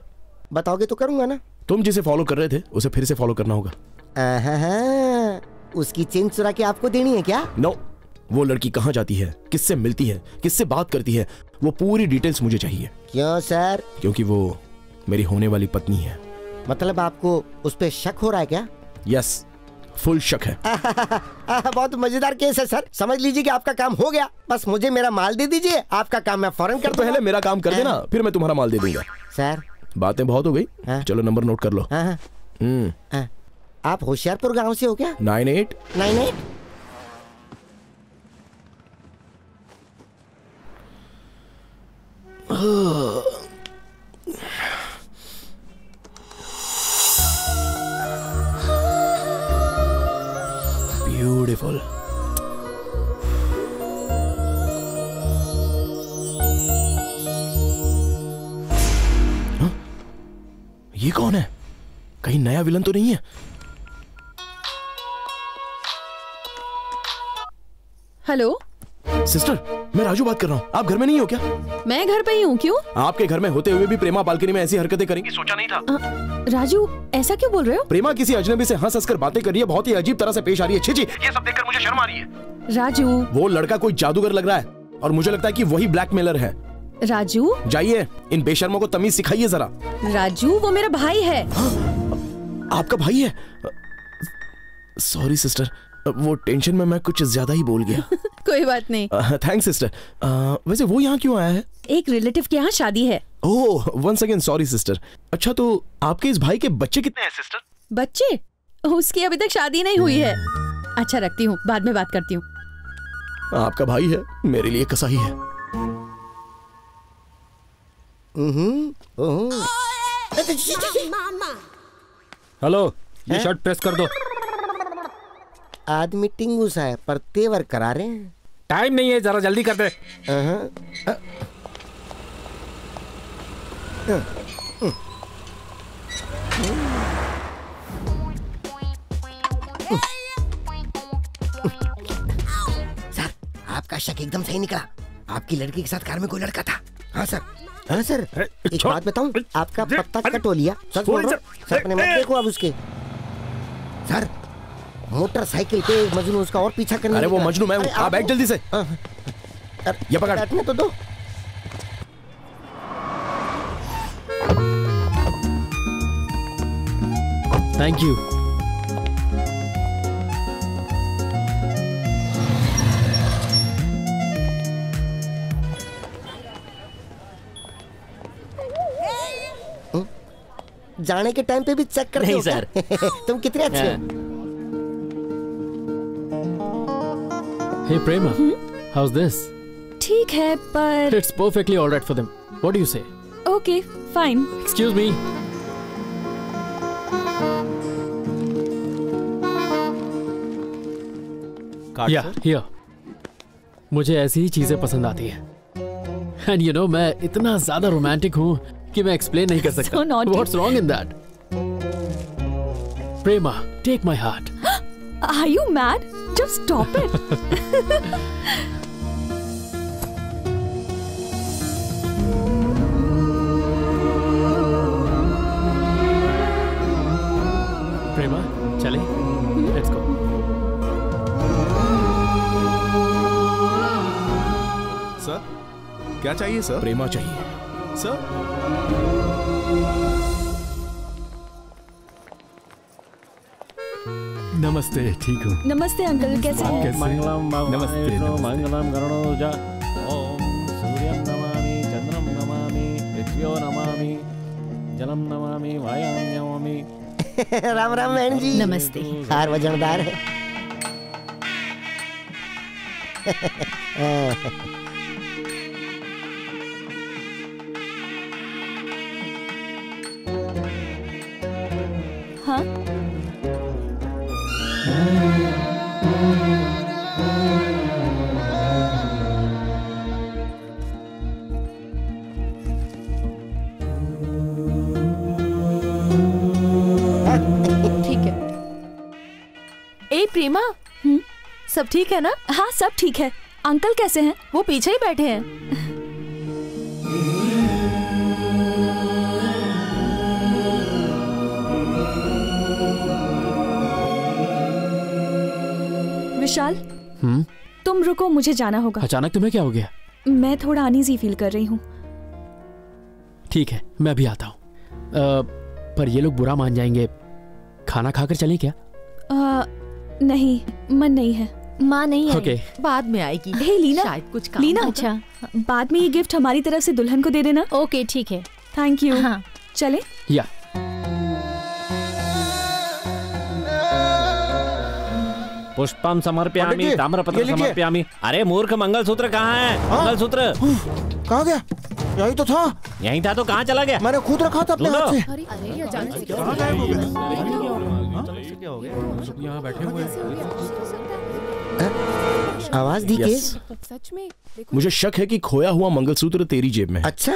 बताओगे तो करूंगा ना। तुम जिसे फॉलो कर रहे थे उसे फिर से फॉलो करना होगा। उसकी चेन चुरा के आपको देनी है क्या? नो, वो लड़की कहाँ जाती है, किससे मिलती है, किससे बात करती है, वो पूरी डिटेल्स मुझे चाहिए। क्यों सर? क्योंकि वो मेरी होने वाली पत्नी है। मतलब आपको उस पे शक हो रहा है क्या? यस, फुल शक है। बहुत मजेदार केस है सर। समझ लीजिए कि आपका काम हो गया। बस मुझे मेरा माल दे दीजिए, आपका काम मैं फौरन कर दूंगा। पहले मेरा काम कर देना, फिर मैं तुम्हारा माल दे दूंगा। सर बातें बहुत हो गई, चलो नंबर नोट कर लो। आप होशियारपुर गांव से हो क्या? 98 ब्यूटीफुल। ये कौन है? कहीं नया विलन तो नहीं है? हेलो सिस्टर, मैं राजू बात कर रहा हूँ। आप घर में नहीं हो क्या? मैं घर पे ही हूँ। क्यों? आपके घर में होते हुए भी प्रेमा बालकनी में ऐसी हरकतें करेंगी सोचा नहीं था। राजू, ऐसा क्यों बोल रहे हो? प्रेमा किसी अजनबी से हंस हंसकर बातें कर रही है, बहुत ही अजीब तरह से पेश आ रही है। छी, ये सब देखकर मुझे शर्म आ रही है। राजू, वो लड़का कोई जादूगर लग रहा है और मुझे लगता है कि वही ब्लैकमेलर है। राजू, जाइए, इन बेशर्मों को तमीज सिखाइए जरा। राजू, वो मेरा भाई है। आपका भाई है? सॉरी सिस्टर, वो टेंशन में मैं कुछ ज्यादा ही बोल गया। कोई बात नहीं। Thanks sister. वैसे वो यहाँ क्यों आया है? एक रिलेटिव के यहाँ शादी है। ओह, वंस अगेन सॉरी सिस्टर। अच्छा, तो आपके इस भाई के बच्चे कितने हैं सिस्टर? बच्चे? उसकी अभी तक शादी नहीं हुई है। अच्छा, रखती हूँ, बाद में बात करती हूँ। आपका भाई है, मेरे लिए कसाई है। हेलो, ये शर्ट प्रेस कर दो। आदमी टिंगूस है पर तेवर करा रहे हैं। टाइम नहीं है, जरा जल्दी कर दे। सर, आपका शक एकदम सही निकला। आपकी लड़की के साथ कार में कोई लड़का था। हाँ सर, हाँ सर। एक बात बताऊं, आपका पत्ता कटोलिया। सच बोल रहा हूं। सर अपने मत देखो अब उसके। सर, मोटरसाइकिल पे मजनू उसका और पीछा करने। अरे वो मजनू मैं हूँ। आप बैठ जल्दी से। ये पकड़। बैठने तो दो। Thank you. जाने के टाइम पे भी चेक करते नहीं हो सर। क्या? तुम कितने अच्छे हो। Hey Prema, how's this? ठीक है पर It's perfectly all right for them. What do you say? Okay fine. Excuse me. Yeah, here. मुझे ऐसी ही चीजें पसंद आती हैं। And you know, मैं इतना ज्यादा रोमांटिक हूँ कि मैं एक्सप्लेन नहीं कर सकता। So naughty. What's wrong in that? Prema, take my heart. Are you mad? Just stop it. प्रेमा, चले? Let's go. सर, क्या चाहिए सर? प्रेमा चाहिए सर। नमस्ते, ठीक हूँ। नमस्ते अंकल, कैसे हैं? कैसे? नमस्ते, मंगलम गरुणोजा ओम सूर्यं नमामि चंद्रं नमामि पृथ्व्यो नमामि जलम नमामि वायुं नमामि। राम राम बहन जी। नमस्ते। हार वजनदार है। हाँ ठीक है। ए प्रेमा, सब ठीक है ना? हाँ सब ठीक है। अंकल कैसे हैं? वो पीछे ही बैठे हैं। विशाल तुम रुको, मुझे जाना होगा। अचानक तुम्हें क्या हो गया? मैं थोड़ा अनईजी फील कर रही हूँ। ठीक है, मैं भी आता हूँ। पर ये लोग बुरा मान जाएंगे। खाना खाकर चलें क्या? नहीं, मन नहीं है। माँ नहीं Okay. आएगी, बाद में आएगी। हे लीना, शायद कुछ काम। लीना, अच्छा बाद में ये गिफ्ट हमारी तरफ से दुल्हन को दे देना। ओके ठीक है। Thank you. हाँ। चले? या पुष्पम समर्पयामि ताम्रपत्र समर्पयामि। अरे मूर्ख, मंगलसूत्र कहाँ है? मंगलसूत्र कहाँ गया? यही तो था। यहीं था तो कहाँ चला गया? मैंने खुद रखा था अपने हाथ से। यहाँ बैठे हुए आवाज दी के? सच में मुझे शक है कि खोया हुआ मंगलसूत्र तेरी जेब में है। अच्छा।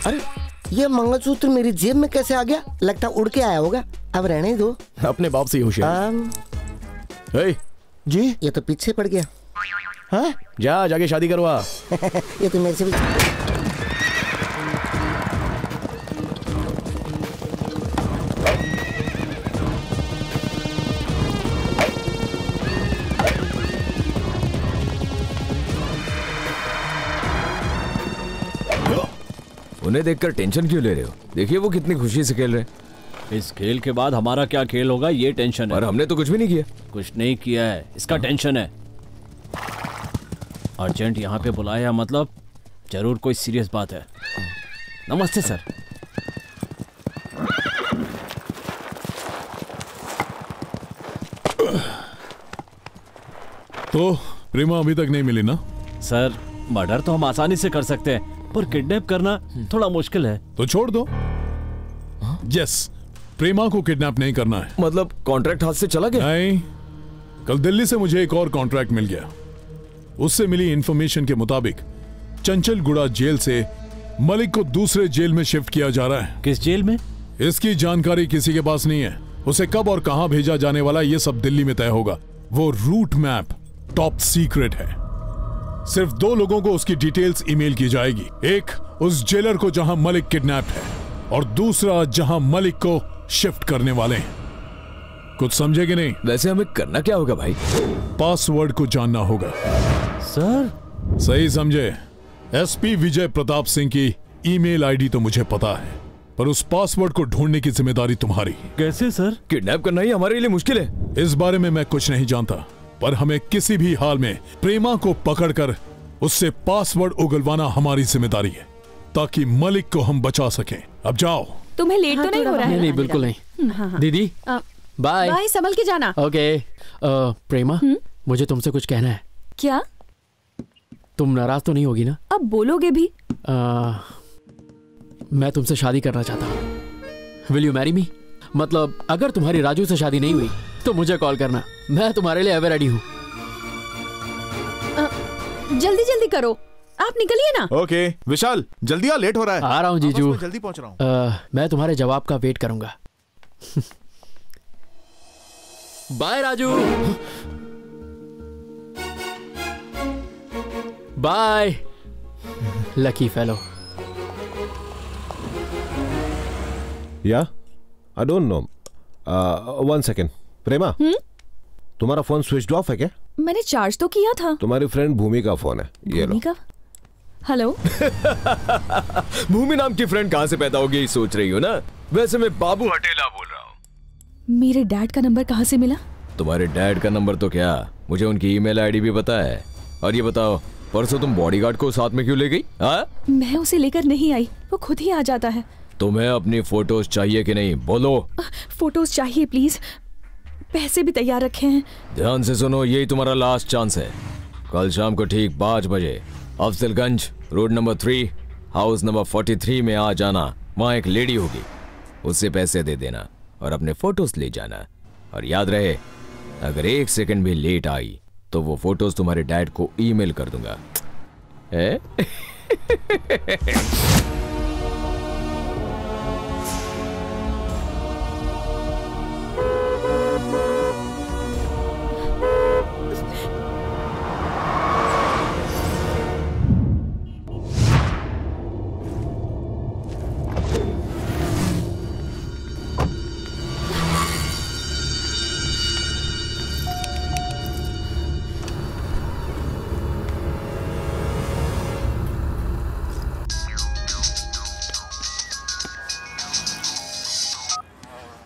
अरे ये मंगलसूत्र मेरी जेब में कैसे आ गया? लगता उड़ के आया होगा। अब रहने दो। अपने बाप से ही होशियार। जी ये तो पीछे पड़ गया। हाँ? जाके शादी करवा। ये तो मेरे से भी। उन्हें देखकर टेंशन क्यों ले रहे हो? देखिए वो कितनी खुशी से खेल रहे हैं। इस खेल के बाद हमारा क्या खेल होगा ये टेंशन है। और हमने तो कुछ भी नहीं किया। कुछ नहीं किया है, इसका टेंशन है। अर्जेंट यहाँ पे बुलाया मतलब जरूर कोई सीरियस बात है। नमस्ते सर। तो प्रेमा अभी तक नहीं मिली ना? सर मर्डर तो हम आसानी से कर सकते हैं, पर किडनैप करना थोड़ा मुश्किल है। तो छोड़ दो। यस, प्रेमा को किडनैप नहीं करना है। मतलब कॉन्ट्रैक्ट हाथ से चला गया? नहीं, कल दिल्ली से मुझे एक और कॉन्ट्रैक्ट मिल गया। उससे मिली इंफॉर्मेशन के मुताबिक चंचलगुड़ा जेल से मलिक को दूसरे जेल में शिफ्ट किया जा रहा है। किस जेल में? इसकी जानकारी किसी के पास नहीं है। उसे कब और कहां भेजा जाने वाला ये सब दिल्ली में तय होगा। वो रूट मैप टॉप सीक्रेट है। सिर्फ 2 लोगों को उसकी डिटेल्स ईमेल की जाएगी। एक उस जेलर को जहां मलिक किडनैप है और दूसरा जहां मलिक को शिफ्ट करने वाले हैं। कुछ समझे कि नहीं? वैसे हमें करना क्या होगा भाई? पासवर्ड को जानना होगा। सर सही समझे। एसपी विजय प्रताप सिंह की ईमेल आईडी तो मुझे पता है, पर उस पासवर्ड को ढूंढने की जिम्मेदारी तुम्हारी। कैसे सर? किडनैप करना ही हमारे लिए मुश्किल है। इस बारे में मैं कुछ नहीं जानता, पर हमें किसी भी हाल में प्रेमा को पकड़कर उससे पासवर्ड उगलवाना हमारी जिम्मेदारी है, ताकि मलिक को हम बचा सकें। अब जाओ। तुम्हें लेट तो नहीं हो रहा है? नहीं बिल्कुल नहीं। दीदी बाय। बाय, संभल के जाना। ओके प्रेमा, मुझे तुमसे कुछ कहना है। क्या? तुम नाराज तो नहीं होगी ना? अब बोलोगे भी। मैं तुमसे शादी करना चाहता हूँ। Will you marry me? मतलब अगर तुम्हारी राजू से शादी नहीं हुई तो मुझे कॉल करना, मैं तुम्हारे लिए एवर रेडी हूँ। जल्दी जल्दी करो, आप निकलिए ना। ओके विशाल जल्दी आ, लेट हो रहा है। आ रहा हूँ जीजू, जल्दी पहुंच रहा हूँ। मैं तुम्हारे जवाब का वेट करूंगा। Bye Raju. Bye lucky fellow. Yeah I don't know, 1 second. Prema, तुम्हारा फोन स्विच ऑफ है क्या? मैंने चार्ज तो किया था। तुम्हारी फ्रेंड भूमि का फोन है, ये लो। हेलो। भूमि नाम की फ्रेंड कहाँ से पैदा होगी सोच रही हो ना? वैसे मैं बाबू हटेला बोल रहा हूँ। मेरे डैड का नंबर कहाँ से मिला? तुम्हारे डैड का नंबर तो क्या, मुझे उनकी ईमेल आईडी भी पता है। और ये बताओ, परसों तुम बॉडीगार्ड को साथ में क्यों ले गई? मैं उसे लेकर नहीं आई, वो खुद ही आ जाता है। तुम्हें अपनी फोटोज चाहिए कि नहीं, बोलो। फोटोज चाहिए प्लीज, पैसे भी तैयार रखे हैं। ध्यान से सुनो, यही तुम्हारा लास्ट चांस है। कल शाम को ठीक 5 बजे Afzalgunj road number 3 house number 43 में आ जाना। वहाँ एक लेडी होगी, उससे पैसे दे देना और अपने फोटोज ले जाना। और याद रहे, अगर 1 सेकंड भी लेट आई तो वो फोटोज तुम्हारे डैड को ईमेल कर दूंगा।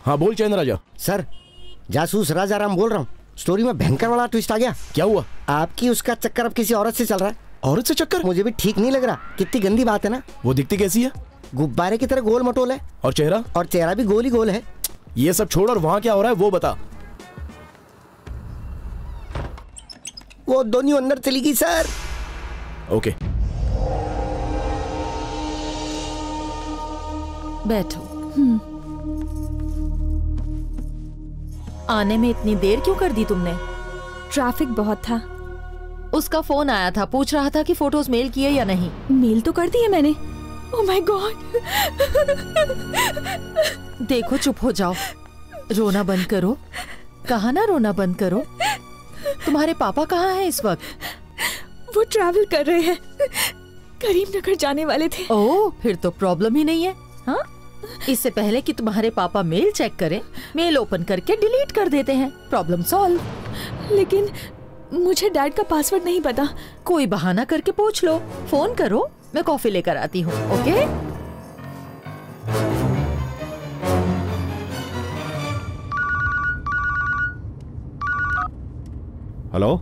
हाँ बोल चैन राजा। सर, जासूस राजा राम बोल रहा हूँ। स्टोरी में भयंकर वाला ट्विस्ट आ गया। क्या हुआ? आपकी उसका चक्कर अब किसी औरत से चल रहा है। औरत से चक्कर? मुझे भी ठीक नहीं लग रहा। कितनी गंदी बात है ना। वो दिखती कैसी है? गुब्बारे की तरह गोल मटोल है। और चेहरा? और चेहरा भी गोल ही गोल है। ये सब छोड़ और वहाँ क्या हो रहा है वो बता। वो दोनों अंदर चली गई सर। ओके बैठो। आने में इतनी देर क्यों कर दी तुमने? ट्रैफिक बहुत था। उसका फोन आया था, पूछ रहा था कि फोटोज मेल किए या नहीं। मेल तो कर दिए मैंने। Oh my God. देखो चुप हो जाओ, रोना बंद करो। कहा ना रोना बंद करो। तुम्हारे पापा कहाँ हैं इस वक्त? वो ट्रैवल कर रहे हैं, करीमनगर जाने वाले थे। ओह, फिर तो प्रॉब्लम ही नहीं है। हाँ, इससे पहले कि तुम्हारे पापा मेल चेक करें, मेल ओपन करके डिलीट कर देते हैं। Problem solve. लेकिन मुझे डैड का पासवर्ड नहीं पता। कोई बहाना करके पूछ लो। फोन करो, मैं कॉफी लेकर आती हूँ। ओके? हेलो,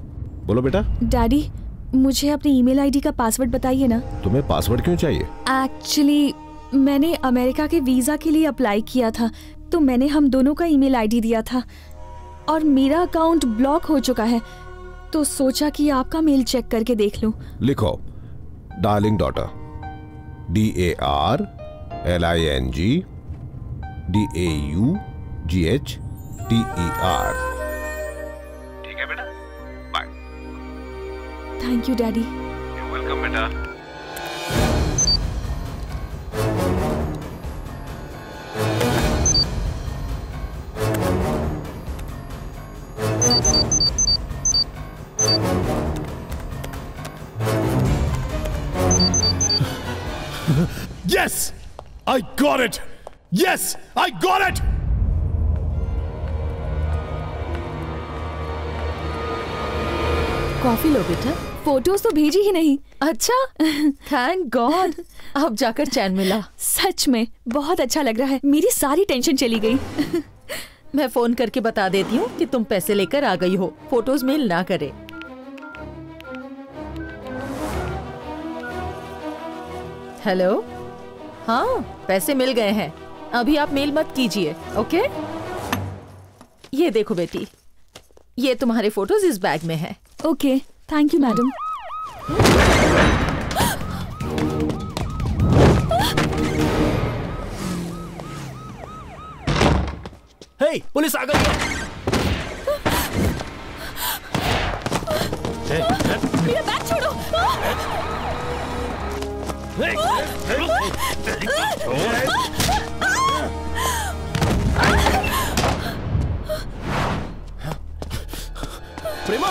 बोलो बेटा। डैडी, मुझे अपनी ईमेल आईडी का पासवर्ड बताइए ना। तुम्हें पासवर्ड क्यों चाहिए? एक्चुअली मैंने अमेरिका के वीजा के लिए अप्लाई किया था, तो मैंने हम दोनों का ईमेल आईडी दिया था और मेरा अकाउंट ब्लॉक हो चुका है, तो सोचा कि आपका मेल चेक करके देख लूं। लिखो डार्लिंग डॉटर, DARLING DAUGHTER। ठीक है बेटा, bye. Thank you daddy. You welcome बेटा। Yes! I got it! Yes! I got it! Coffee लो बेटा। फोटोज तो भेजी ही नहीं। अच्छा, थैंक गॉड। अब जाकर चैन मिला। सच में बहुत अच्छा लग रहा है, मेरी सारी टेंशन चली गई। मैं फोन करके बता देती हूँ कि तुम पैसे लेकर आ गई हो, फोटोज मेल ना करे। हेलो, हाँ, पैसे मिल गए हैं। अभी आप मेल मत कीजिए, ओके? ये देखो बेटी, ये तुम्हारे फोटोज इस बैग में है। Okay, thank you madam. Hey, police आ गई है। मेरा बैग छोड़ो। प्रेमा,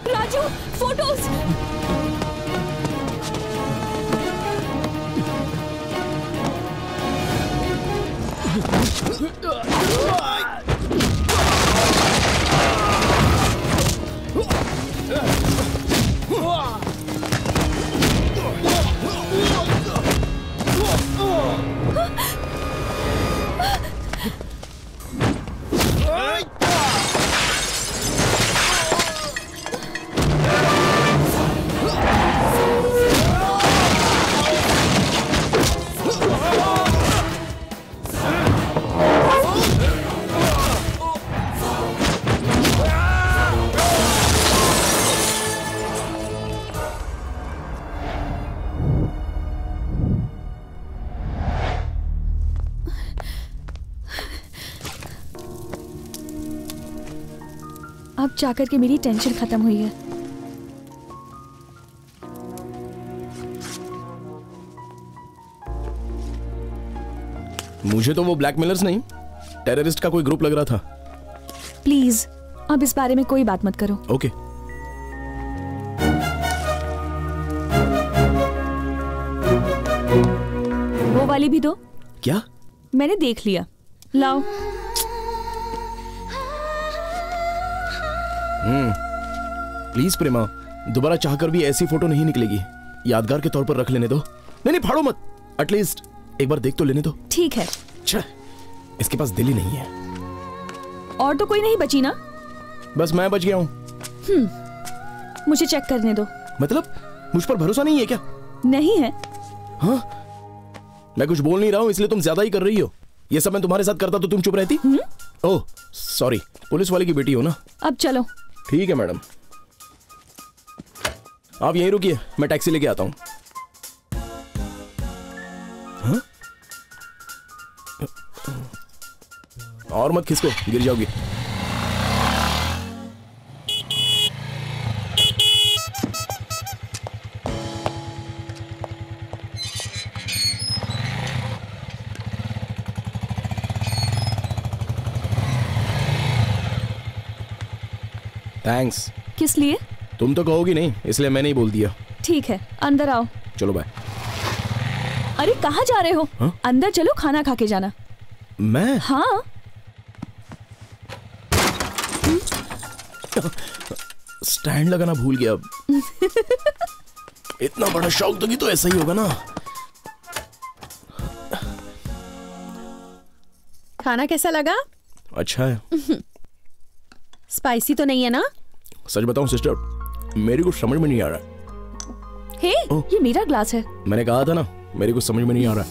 राजू, फोटोज। अब जाकर के मेरी टेंशन खत्म हुई है। मुझे तो वो ब्लैकमेलर्स नहीं, टेररिस्ट का कोई ग्रुप लग रहा था। प्लीज अब इस बारे में कोई बात मत करो। ओके। वो वाली भी दो। क्या? मैंने देख लिया, लाओ। प्लीज प्रेमा, दोबारा चाहकर भी ऐसी फोटो नहीं निकलेगी। यादगार के तौर पर रख लेने दो। नहीं फाड़ो मत, एटलीस्ट एक बार देख तो लेने दो। ठीक है। इसके पास दिल ही नहीं है। और तो कोई नहीं बची ना? बस मैं बच गया हूँ। मुझे चेक करने दो। मतलब मुझ पर भरोसा नहीं है क्या? नहीं है। हाँ, मैं कुछ बोल नहीं रहा हूँ इसलिए तुम ज्यादा ही कर रही हो। ये सब मैं तुम्हारे साथ करता तो तुम चुप रहती? ओह सॉरी, पुलिस वाले की बेटी हो ना। अब चलो। ठीक है मैडम, आप यहीं रुकिए, मैं टैक्सी लेके आता हूँ। हाँ? और मत खिसको, गिर जाओगी। थैंक्स। किस लिए? तुम तो कहोगी नहीं इसलिए मैंने ही बोल दिया। ठीक है, अंदर आओ। चलो बाय। अरे कहाँ जा रहे हो? हाँ? अंदर चलो, खाना खा के जाना। मैं? हाँ। स्टैंड लगाना भूल गया। इतना बड़ा शौक दोगी तो ऐसा ही होगा ना। खाना कैसा लगा? अच्छा है। स्पाइसी तो नहीं है ना? सच बताऊं सिस्टर, मेरी कुछ समझ में नहीं आ रहा। हे, ये मेरा ग्लास है। मैंने कहा था ना, मेरी कुछ समझ में नहीं आ रहा।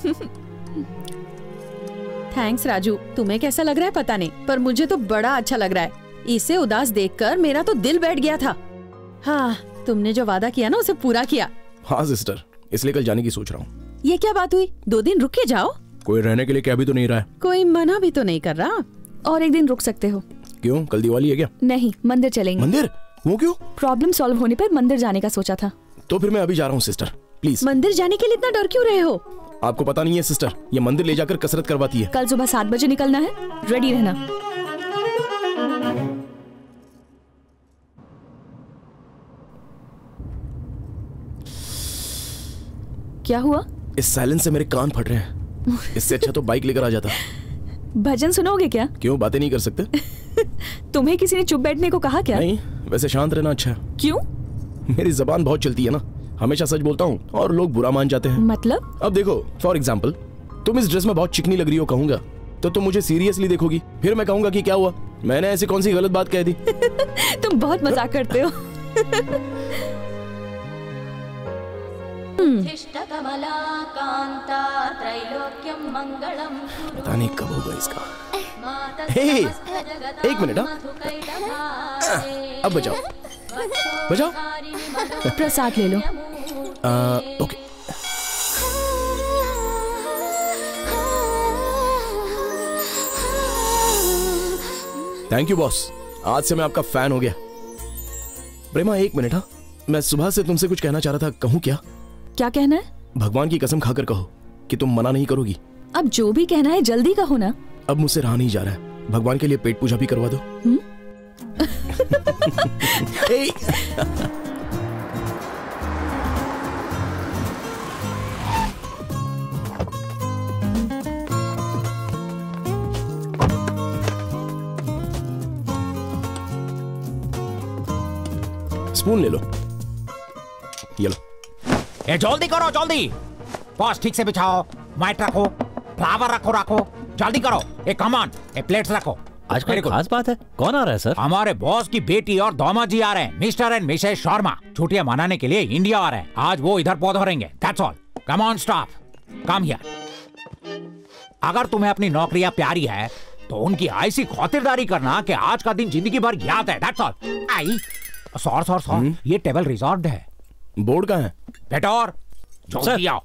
थैंक्स राजू, तुम्हें कैसा लग रहा है पता नहीं, पर मुझे तो बड़ा अच्छा लग रहा है। इसे उदास देखकर मेरा तो दिल बैठ गया था। हाँ, तुमने जो वादा किया ना उसे पूरा किया। हाँ सिस्टर, इसलिए कल जाने की सोच रहा हूँ। ये क्या बात हुई? 2 दिन रुक के जाओ। कोई रहने के लिए क्या भी तो नहीं रहा है। कोई मना भी तो नहीं कर रहा। और एक दिन रुक सकते हो। क्यों, कल दिवाली है क्या? नहीं, मंदिर चलेंगे। मंदिर? वो क्यों? प्रॉब्लम सॉल्व होने पर मंदिर जाने का सोचा था। तो फिर मैं अभी जा रहा हूँ सिस्टर, प्लीज। मंदिर जाने के लिए इतना डर क्यों रहे हो? आपको पता नहीं है सिस्टर, ये मंदिर ले जाकर कसरत करवाती है। कल सुबह 7 बजे निकलना है, रेडी रहना। क्या हुआ? इस साइलेंस से मेरे कान फट रहे हैं। इससे अच्छा तो बाइक लेकर आ जाता। भजन सुनोगे क्या? क्यों, बातें नहीं कर सकते? तुम्हें किसी ने चुप बैठने को कहा क्या? नहीं, वैसे शांत रहना अच्छा है। क्यों? मेरी जबान बहुत चलती है ना, हमेशा सच बोलता हूँ और लोग बुरा मान जाते हैं। मतलब? अब देखो, फॉर एग्जाम्पल, तुम इस ड्रेस में बहुत चिकनी लग रही हो कहूंगा तो तुम मुझे सीरियसली देखोगी, फिर मैं कहूंगा कि क्या हुआ, मैंने ऐसी कौन सी गलत बात कह दी? तुम बहुत मजाक करते हो। पता नहीं कब होगा इसका। हे, एक मिनट, अब बजाओ बजाओ। प्रसाद ले लो। ओके। थैंक यू बॉस, आज से मैं आपका फैन हो गया। प्रेमा एक मिनट, हाँ, मैं सुबह से तुमसे कुछ कहना चाह रहा था, कहूँ क्या? क्या कहना है? भगवान की कसम खाकर कहो कि तुम मना नहीं करोगी। अब जो भी कहना है जल्दी कहो ना। अब मुझसे रहा नहीं जा रहा है, भगवान के लिए पेट पूजा भी करवा दो। स्पून ले लो, ये लो। ए जल्दी करो, जल्दी। बॉस ठीक से बिछाओ, माइट रखो, फ्लावर रखो, जल्दी करो। ए कमान, ए प्लेट्स रखो। आज कोई खास बात है? कौन आ रहा है सर? हमारे बॉस की बेटी और दामाद जी आ रहे हैं, मिस्टर एंड मिसेस शर्मा। छुट्टियां मनाने के लिए इंडिया आ रहे हैं। आज वो इधर पहुंचेंगे। That's all. Come on staff, come here. अगर तुम्हें अपनी नौकरियां प्यारी है तो उनकी ऐसी खातिरदारी करना कि आज का दिन जिंदगी भर याद है। That's all. आई सॉर, ये टेबल रिजर्व्ड है। बोर्ड कहाँ है? बेटा और जल्दी आओ।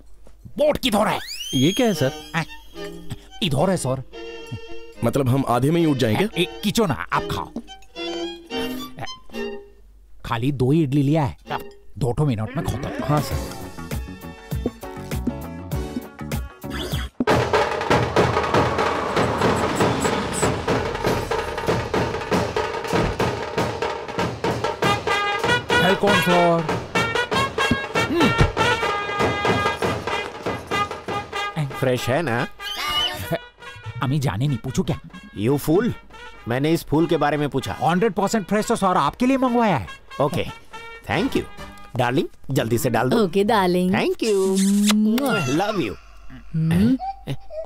बोर्ड किधर है? ये क्या है सर? इधर है सर। मतलब हम आधे में ही उठ जाएंगे? किचो ना, आप खाओ। खाली 2 इडली लिया है, 2 मिनट में खत्म। हाँ सर। कौन फ्लोर? फ्रेश है ना? अमी जाने नहीं, पूछो क्या? यू फूल, मैंने इस फूल के बारे में पूछा। 100% फ्रेश तो सर आपके लिए मंगवाया है। ओके, थैंक यू डार्लिंग, जल्दी से डाल दो। Okay darling, thank you, love you.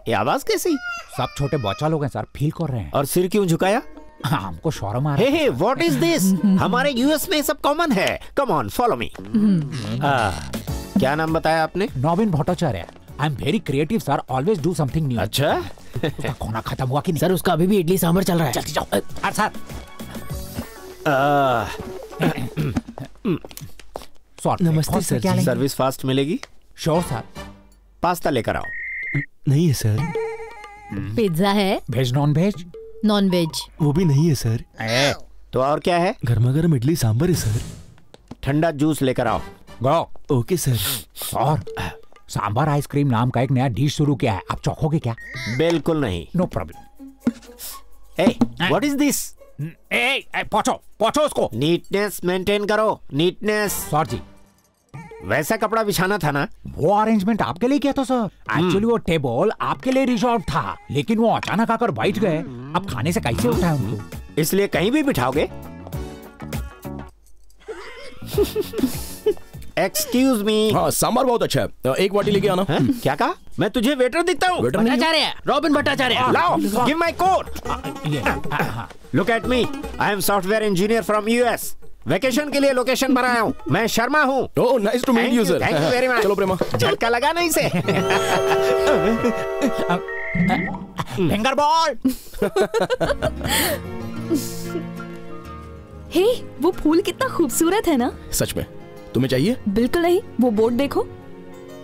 ये आवाज कैसी? सब छोटे बच्चा लोग हैं सर, फील कर रहे हैं। और सिर क्यों झुकाया? हमको शर्म आ रहा है। Hey, what is this? हमारे यूएस में सब कॉमन है। Come on, follow me. क्या नाम बताया आपने? Naveen Bhattacharya. I am very creative sir, always do something new. अच्छा, खाना खत्म हुआ कि नहीं? सर उसका अभी भी इडली सांभर चल रहा है। जल्दी जाओ। सर नमस्ते सर, सर्विस फास्ट मिलेगी? Sure sir. पास्ता लेकर आओ। नहीं है सर। पिज्जा है? Veg non veg? Non veg. वो भी नहीं है सर। तो और क्या है? गर्मा गर्म इडली सांभर है सर। ठंडा जूस लेकर आओ। गो। Okay sir. और सांभर आइसक्रीम नाम का एक नया डिश शुरू किया है, आप चौंकोगे क्या? बिल्कुल नहीं। No problem. What is this? पोछो उसको। नीटनेस मेंटेन करो, नीटनेस। सर जी, वैसा कपड़ा बिछाना था ना? वो अरेंजमेंट आपके लिए किया था सर। एक्चुअली वो टेबल आपके लिए रिजर्व था, लेकिन वो अचानक आकर बैठ गए। अब खाने से कैसे उठाए उनको? इसलिए कहीं भी बिठाओगे? Excuse me. हाँ, सांभर बहुत अच्छा है, एक वाटी लेके आना। क्या कहा? मैं तुझे वेटर दिखता हूँ? भट्टाचार्य, रॉबिन भट्टाचार्य। लाओ, give my coat. Look at me, I am software engineer from US. Vacation के लिए लोकेशन बनाया हूँ। मैं शर्मा हूँ। Oh, nice to meet you sir. Thank you very much. चलो प्रेमा, झटका लगा नहीं से। Finger ball. हे, वो फूल कितना खूबसूरत है ना? सच में? तुम्हें चाहिए? बिल्कुल नहीं, वो बोर्ड देखो।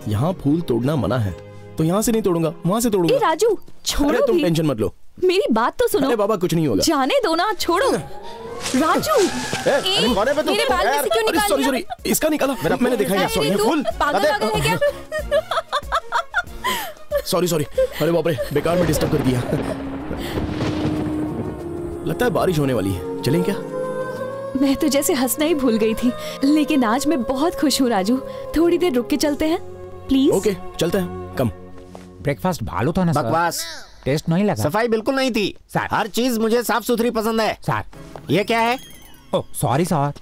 यहाँ फूल तोड़ना मना है, तो यहाँ से नहीं तोड़ूंगा, वहाँ से तोड़ूंगा। ए राजू, छोड़ो। तुम टेंशन मत लो, मेरी बात तो सुनो। अरे बाबा, कुछ नहीं होगा। जाने दो ना, छोड़ो। राजू, मेरे बाल में से क्यों निकाल दिया? सॉरी, इसका निकाला, मैंने देखा नहीं। सॉरी, फूल पागल है क्या? सॉरी। अरे बाप रे, बेकार में डिस्टर्ब कर दिया। लगता है बारिश होने वाली है, चलें क्या? मैं तो जैसे हंसना ही भूल गई थी, लेकिन आज मैं बहुत खुश हूँ राजू। थोड़ी देर रुक के चलते हैं प्लीज। ओके, चलते हैं। कम। ब्रेकफास्ट भालो था ना सर? बकवास। टेस्ट नहीं लगा। सफाई बिल्कुल नहीं थी सर। हर चीज मुझे साफ सुथरी पसंद है सर। ये क्या है? Oh sorry sir.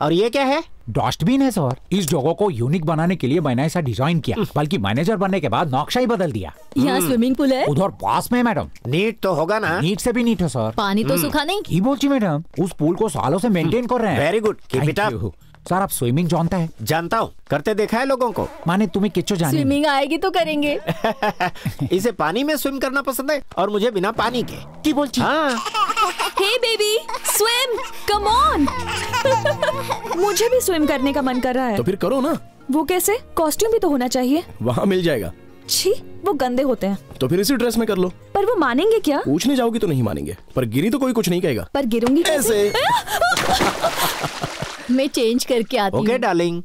और ये क्या है? डस्टबिन है सर। इस जगह को यूनिक बनाने के लिए मैंने ऐसा डिजाइन किया, बल्कि मैनेजर बनने के बाद नक्शा ही बदल दिया। यहाँ स्विमिंग पूल है? उधर पास में मैडम। नीट तो होगा ना? नीट से भी नीट है सर। पानी तो सूखा नहीं? की बोलती मैडम, उस पूल को सालों से मेंटेन कर रहे हैं। Very good, keep it up. Sir आप स्विमिंग जानता है? जानता हूँ, करते देखा है लोगों को। माने तुम्हें किच्चो जाने। स्विमिंग आएगी तो करेंगे। इसे पानी में स्विम करना पसंद है और मुझे बिना पानी के। की बोलती? हाँ। हे बेबी, स्विम, कम ऑन। मुझे भी स्विम करने का मन कर रहा है। तो फिर करो ना। वो कैसे? कॉस्ट्यूम भी तो होना चाहिए। वहाँ मिल जाएगा। छी, वो गंदे होते हैं। तो फिर इसी ड्रेस में कर लो। पर वो मानेंगे क्या? पूछने जाओगी तो नहीं मानेंगे, पर गिरी तो कोई कुछ नहीं कहेगा। पर गिरूंगी कैसे? मैं चेंज करके आती हूँ। Okay darling.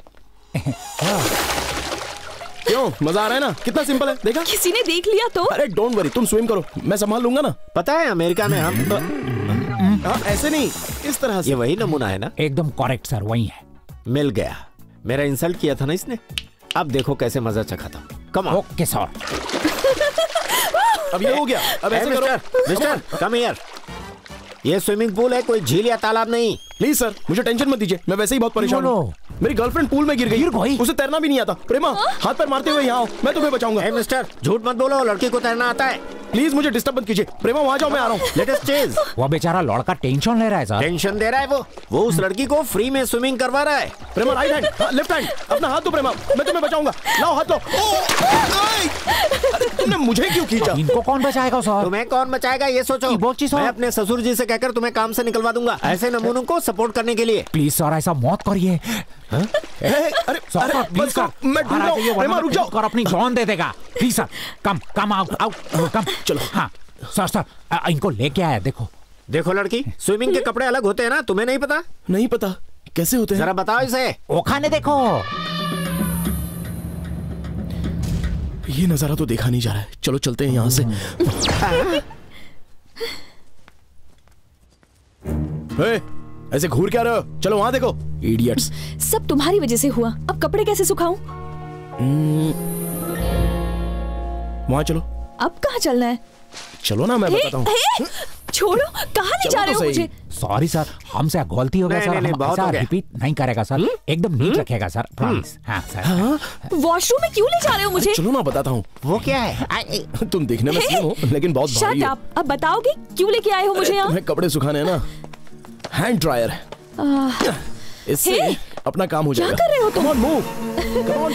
क्यों, मजा आ रहा है ना? कितना सिंपल है, देखा? किसी ने देख लिया तो? अरे डोंट वरी, तुम स्विम करो, मैं संभाल लूंगा ना। पता है अमेरिका में हम तो ऐसे नहीं, इस तरह से। ये वही नमूना है ना? एकदम करेक्ट सर, वही है। मिल गया। मेरा इंसल्ट किया था ना इसने, अब देखो कैसे मजा चखा था। Come on. Okay sir. अब ये हो गया, अब ऐसे करो। Mister come here. ये स्विमिंग पूल है, कोई झील या तालाब नहीं। प्लीज सर, मुझे टेंशन मत दीजिए, मैं वैसे ही बहुत परेशान हूँ। मेरी गर्लफ्रेंड पूल में गिर गई, उसे तैरना भी नहीं आता। प्रेमा, हाथ पैर मारते हुए यहाँ आओ, मैं तुम्हें बचाऊंगा। मिस्टर, झूठ मत बोलो, लड़की को तैरना आता है। प्लीज मुझे डिस्टर्ब मत कीजिए। प्रेमा वहाँ जाओ, मैं आ रहा हूँ। Let us chase. वो बेचारा लड़का टेंशन ले रहा है सर। टेंशन दे रहा है वो उस लड़की को फ्री में स्विमिंग करवा रहा है। प्रेमा राइट हैंड, लेफ्ट हैंड, अपना हाथ दो प्रेमा, मैं तुम्हें बचाऊंगा। लाओ हाथ लो। अरे तुमने मुझे क्यों खींचा? इनको कौन बचाएगा सर? तुम्हें कौन बचाएगा ये सोचो। मैं अपने ससुर जी से कहकर तुम्हें काम से निकलवा दूंगा, ऐसे नमूनों को सपोर्ट करने के लिए। प्लीज सर ऐसा मत करिए। अरे प्लीज सर, मैं ढूंढ रहा हूं। प्रेमा रुक जाओ। कर अपनी जान दे देगा। प्लीज सर, कम आओ कम। चलो। हाँ सर, इनको लेके आया। देखो लड़की, स्विमिंग के कपड़े अलग होते हैं ना, तुम्हें नहीं पता? नहीं पता, कैसे होते हैं? जरा बताओ इसे। वो खाने देखो। ये नजारा तो देखा नहीं जा रहा है, चलो चलते हैं यहाँ से। ऐसे घूर क्या रहे हो? चलो वहां देखो, इडियट्स। सब तुम्हारी वजह से हुआ, अब कपड़े कैसे सुखाऊं? वहां चलो। अब कहाँ चलना है? चलो ना, मैं बताता हूँ। छोड़ो, कहाँ ले जा रहे हो मुझे? सॉरी सर, हमसे गलती हो गया सर। हम ऐसा रिपीट नहीं करेगा सर, एकदम नीट रखेगा सर, प्रॉमिस। हाँ सर। वॉशरूम में क्यों ले जा रहे हो मुझे? चलो ना, बताता हूँ। वो क्या है? तुम दिखने में स्लिम हो, लेकिन बहुत भारी हो। अब बताओगे क्यों लेके आए हो मुझे यहाँ? तुम्हें कपड़े सुखाने हैं ना, हैंड ड्रायर इससे अपना काम हो जाएगा। क्या कर रहे हो तुम? Come on, move.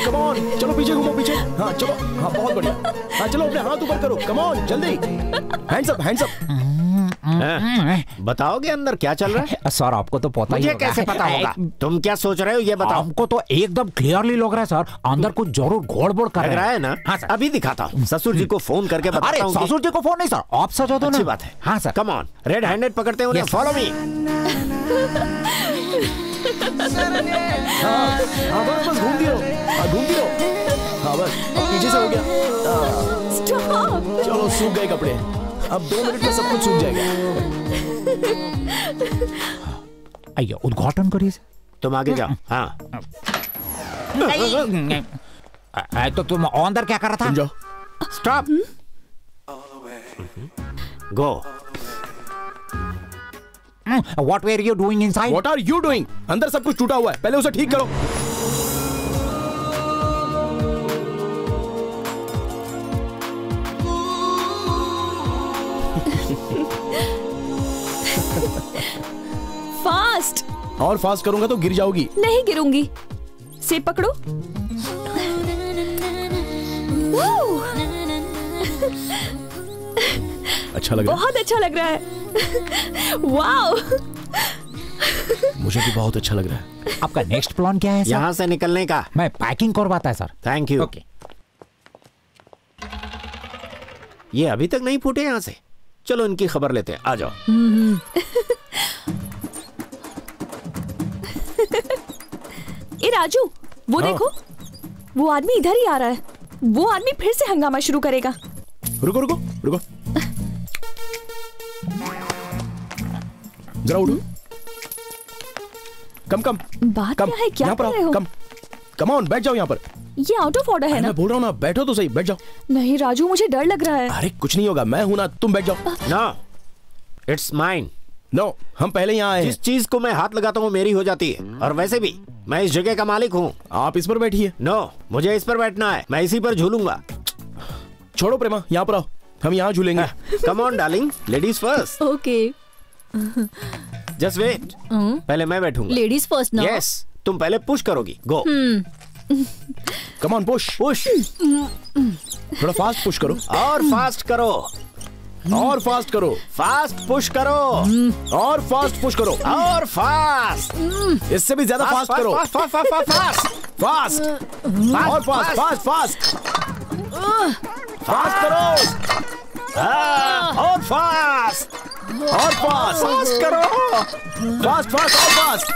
Come on. चलो पीछे घूमो, पीछे। हाँ चलो, हाँ बहुत बढ़िया। हाँ चलो, अपने हाथ ऊपर करो। Come on, जल्दी। Hands up, hands up. बताओगे अंदर क्या चल रहा है? सर आपको तो पता ही मुझे होगा। कैसे पता होगा? तुम क्या सोच रहे हो ये बताओ। हमको तो एकदम क्लियरली लग रहा है सर, अंदर कुछ जरूर गड़बड़ कर रहा है ना। हाँ सर, अभी दिखाता हूँ। ससुर जी को फोन करके बताता हूँ। अरे ससुर जी को फोन नहीं सर, आप सजा दो ना। अच्छी बात है। हाँ sir. Come on, red handed पकड़ते हैं उन्हें। Follow me. हाँ बस घूमती रहो, घूमती रहो। हाँ बस, पीछे से हो गया। चलो सूख गए कपड़े, अब 2 मिनट में सब कुछ सूख जाएगा। आइए उद्घाटन करिए। तुम आगे जाओ। हाँ। तो तुम अंदर क्या कर रहा था? जाओ। Stop. Go. What were you doing inside? What are you doing? अंदर सब कुछ टूटा हुआ है, पहले उसे ठीक करो। फास्ट। और फास्ट करूंगा तो गिर जाओगी। नहीं गिरूंगी, से पकड़ो। अच्छा लग रहा है? बहुत अच्छा लग रहा है। वाओ, मुझे भी बहुत अच्छा लग रहा है। आपका नेक्स्ट प्लान क्या है सर? यहाँ से निकलने का। मैं पैकिंग करवाता है सर। Thank you. ओके। ये अभी तक नहीं फूटे यहाँ से। चलो इनकी खबर लेते हैं, आ जाओ। ए राजू, वो देखो, वो आदमी इधर ही आ रहा है। वो आदमी फिर से हंगामा शुरू करेगा। रुको रुको रुको, जरा उठो। कम बात क्या है? क्या कर रहे हो? कम ऑन, बैठ जाओ यहाँ पर। ये आउट ऑफ ऑर्डर है ना? मैं बोल रहा हूँ ना, बैठो तो सही, बैठ जाओ। नहीं राजू, मुझे डर लग रहा है। अरे कुछ नहीं होगा, मैं हूं ना, तुम बैठ जाओ। No, it's mine. नो, हम पहले यहाँ आए हैं। जिस चीज को मैं हाथ लगाता हूँ मेरी हो जाती है, और वैसे भी मैं इस जगह का मालिक हूँ। आप इस पर बैठिए। नो, मुझे इस पर बैठना है, मैं इसी पर झूलूंगा। छोड़ो प्रेमा, यहाँ पर आओ, हम यहाँ झूलेंगे। Come on darling, ladies first. Okay, just wait, पहले मैं बैठूंगा। लेडीज फर्स्ट ना? यस, तुम पहले पुश करोगी। Go. Come on, push push. थोड़ा फास्ट पुश करो। और फास्ट करो। और फास्ट करो। फास्ट पुश करो। और फास्ट पुश करो। और फास्ट। इससे भी ज्यादा फास्ट करो। Fast fast fast fast. और फास्ट फास्ट फास्ट फास्ट करो। और फास्ट। और फास्ट फास्ट करो। फास्ट फास्ट और फास्ट।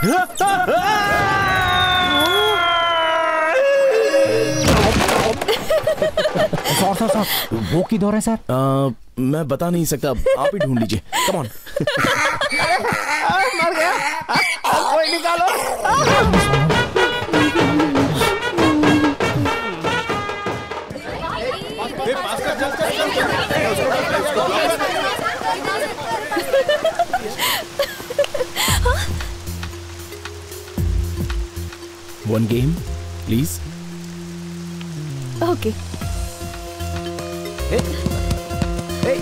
सर वो किधर है सर? मैं बता नहीं सकता, आप ही ढूंढ लीजिए। Come on. मर गया, कोई निकालो। One game, please. Okay. Hey. Hey.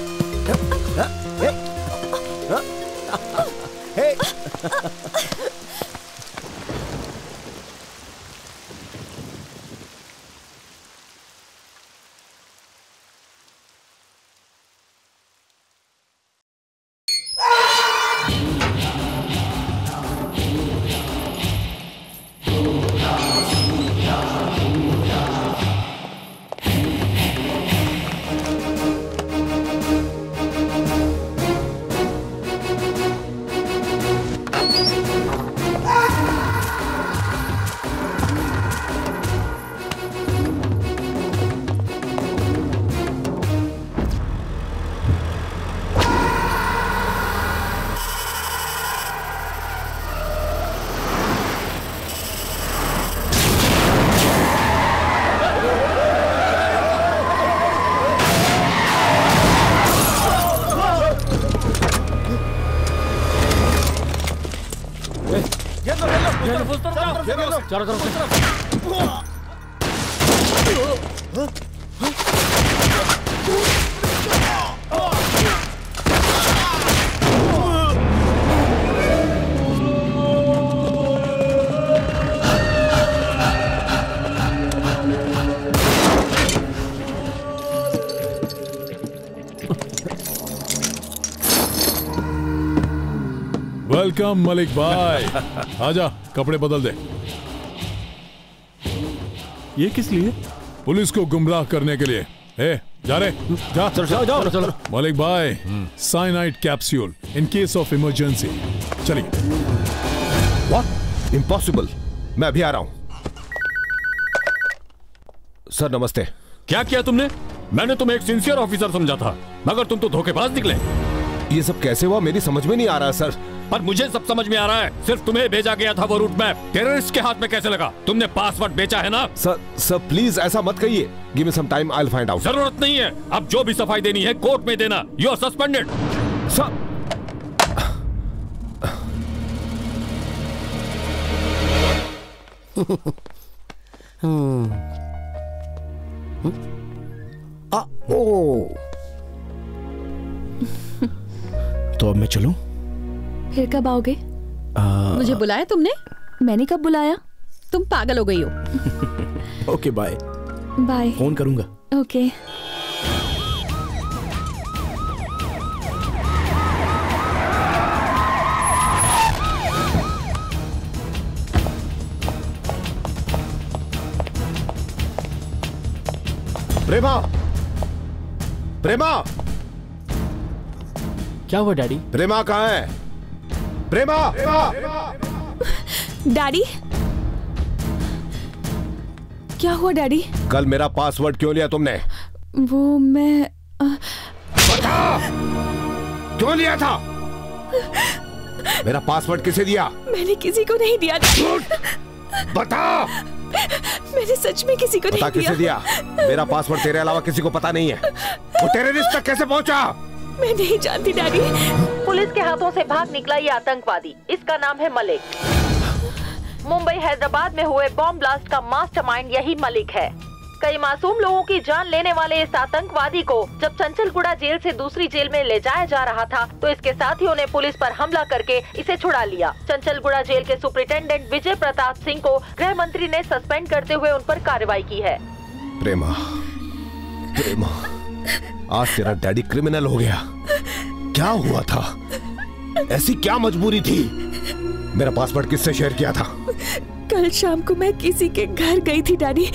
Hey. चारों तरफ से। वेलकम मलिक भाई। आजा, कपड़े बदल दे। ये किस लिए? पुलिस को गुमराह करने के लिए। ए, जा रे, जा। चलो जाओ चलो। मलिक भाई, cyanide capsule in case of emergency. चलिए। व्हाट? इम्पॉसिबल, मैं अभी आ रहा हूं। सर नमस्ते। क्या किया तुमने? मैंने तुम्हें एक सिंसियर ऑफिसर समझा था, मगर तुम तो धोखेबाज निकले। ये सब कैसे हुआ, मेरी समझ में नहीं आ रहा सर। पर मुझे सब समझ में आ रहा है। सिर्फ तुम्हें भेजा गया था वो रूट मैप, टेररिस्ट के हाथ में कैसे लगा? तुमने पासवर्ड बेचा है ना? सर प्लीज ऐसा मत कहिए। Give me some time, I will find out. जरूरत नहीं है, अब जो भी सफाई देनी है कोर्ट में देना। You are suspended. सर तो अब मैं चलूं? फिर कब आओगे? मुझे बुलाया तुमने? मैंने कब बुलाया? तुम पागल हो गई हो। Okay bye. बाय। फोन करूंगा। ओके। प्रेमा, प्रेमा, क्या हुआ डैडी? प्रेमा कहाँ है? प्रेमा, डैडी, क्या हुआ डैडी? कल मेरा पासवर्ड क्यों लिया तुमने? वो मैं बता, क्यों लिया था? मेरा पासवर्ड किसे दिया? मैंने किसी को नहीं दिया। बता। मैंने सच में किसी को पता नहीं किसे दिया? मेरा पासवर्ड तेरे अलावा किसी को पता नहीं है। वो टेररिस्ट तक कैसे पहुंचा? मैं नहीं जानती डैडी। पुलिस के हाथों से भाग निकला ये आतंकवादी, इसका नाम है मलिक। मुंबई हैदराबाद में हुए बॉम्ब ब्लास्ट का मास्टरमाइंड यही मलिक है। कई मासूम लोगों की जान लेने वाले इस आतंकवादी को जब चंचलगुड़ा जेल से दूसरी जेल में ले जाया जा रहा था तो इसके साथियों ने पुलिस पर हमला करके इसे छुड़ा लिया। चंचलगुड़ा जेल के सुपरिटेंडेंट विजय प्रताप सिंह को गृह मंत्री ने सस्पेंड करते हुए उन पर कार्रवाई की है। प्रेमा, प्रेमा, आज तेरा डैडी क्रिमिनल हो गया। क्या हुआ था? ऐसी क्या मजबूरी थी? मेरा पासवर्ड किससे शेयर किया था? कल शाम को मैं किसी के घर गई थी डैडी,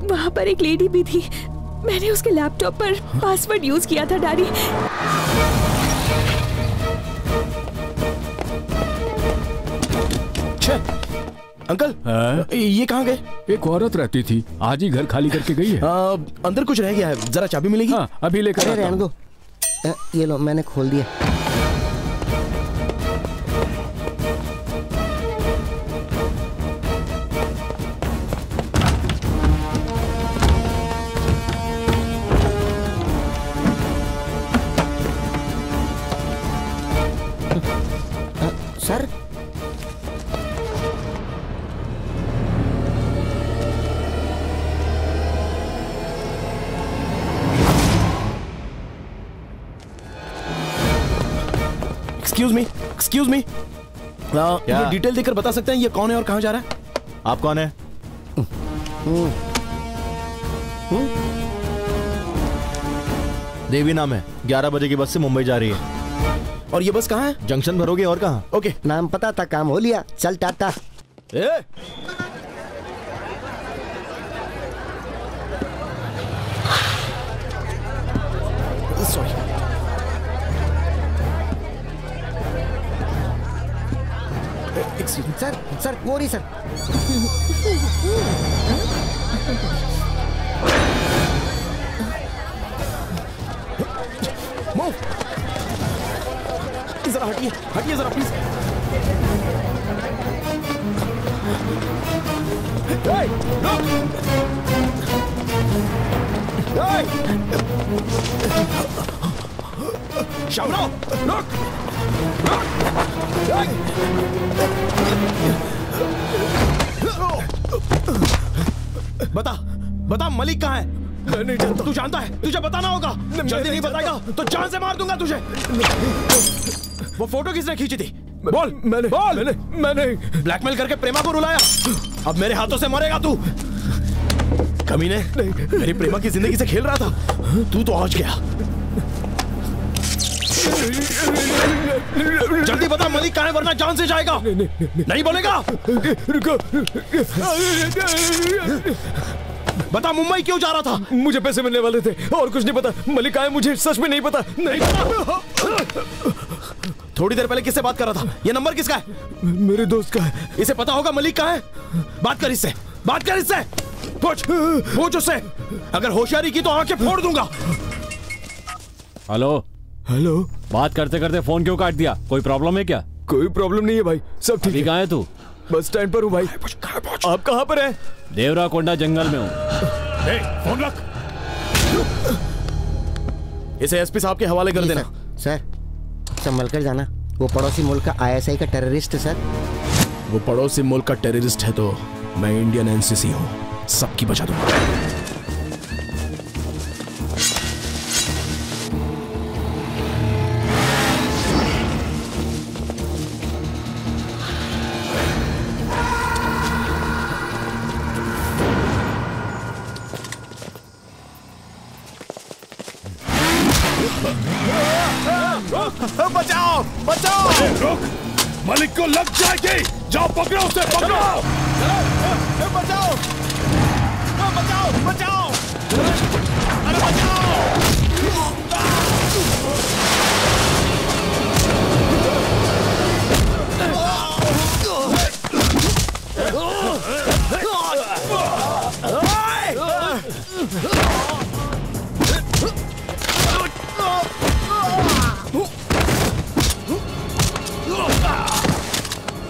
वहाँ पर एक लेडी भी थी। मैंने उसके लैपटॉप पर पासवर्ड यूज किया था डैडी। अंकल, ये कहाँ गए? एक औरत रहती थी, आज ही घर खाली करके गई है। अंदर कुछ रह गया है, जरा चाबी मिलेगी? हाँ, अभी लेकर आता रहने दो। ये लो, मैंने खोल दिया। सर, एक्सक्यूज मी, ये डिटेल देकर बता सकते हैं ये कौन है और कहाँ जा रहा है? आप कौन है? देवी नाम है, 11 बजे की बस से मुंबई जा रही है। और ये बस कहाँ है? जंक्शन भरोगे और कहाँ? ओके, नाम पता था, काम हो लिया, चल टाटा। सॉरी। सर, सर, वो रही सर। जरा हटिए, हटिए जरा प्लीज। शामराव, रुक! बता मलिक कहाँ है? मैं नहीं जानता। तू जानता है? तुझे बताना होगा। जल्दी नहीं बताएगा तो जान से मार दूंगा तुझे। वो फोटो किसने खींची थी? बोल। मैंने ब्लैकमेल करके प्रेमा को रुलाया। अब मेरे हाथों से मरेगा तू। कमीने, मेरी प्रेमा की जिंदगी से खेल रहा था। तू तो आज गया। जल्दी बता मलिक कहाँ है, वरना जान से जाएगा। नहीं बोलेगा? बता मुंबई क्यों जा रहा था? मुझे पैसे मिलने वाले थे और कुछ नहीं पता। मलिक कहाँ है मुझे सच में नहीं पता। नहीं पता। थोड़ी देर पहले किससे बात कर रहा था? ये नंबर किसका है? मेरे दोस्त का है। इसे पता होगा मलिक कहाँ है। बात कर इससे, बात कर इससे। पूछ उससे। अगर होशियारी की तो आंखें फोड़ दूंगा। हेलो हेलो, बात करते करते फोन क्यों काट दिया? कोई प्रॉब्लम है क्या? कोई प्रॉब्लम नहीं है भाई, सब ठीक है। कहाँ है तू? बस स्टैंड पर हूँ भाई। आप कहाँ पर हैं? देवरा कोंडा जंगल में हूँ। फोन रख। इसे एसपी साहब के हवाले कर देना। सर, संभल कर जाना। वो पड़ोसी मुल्क का ISI का टेररिस्ट है सर। वो पड़ोसी मुल्क का टेररिस्ट है तो मैं इंडियन NCC हूँ, सबकी बचा दूंगा। बचाओ, बचाओ! रुक, मलिक को लग जाएगी। जाओ पकड़ो उसे, पकड़ो! बचाओ, बचाओ, बचाओ! अरे बचाओ!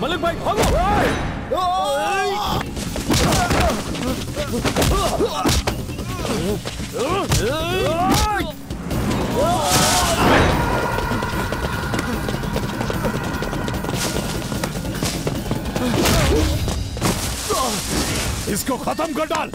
मलिक भाई भागो! इसको खत्म कर डाल।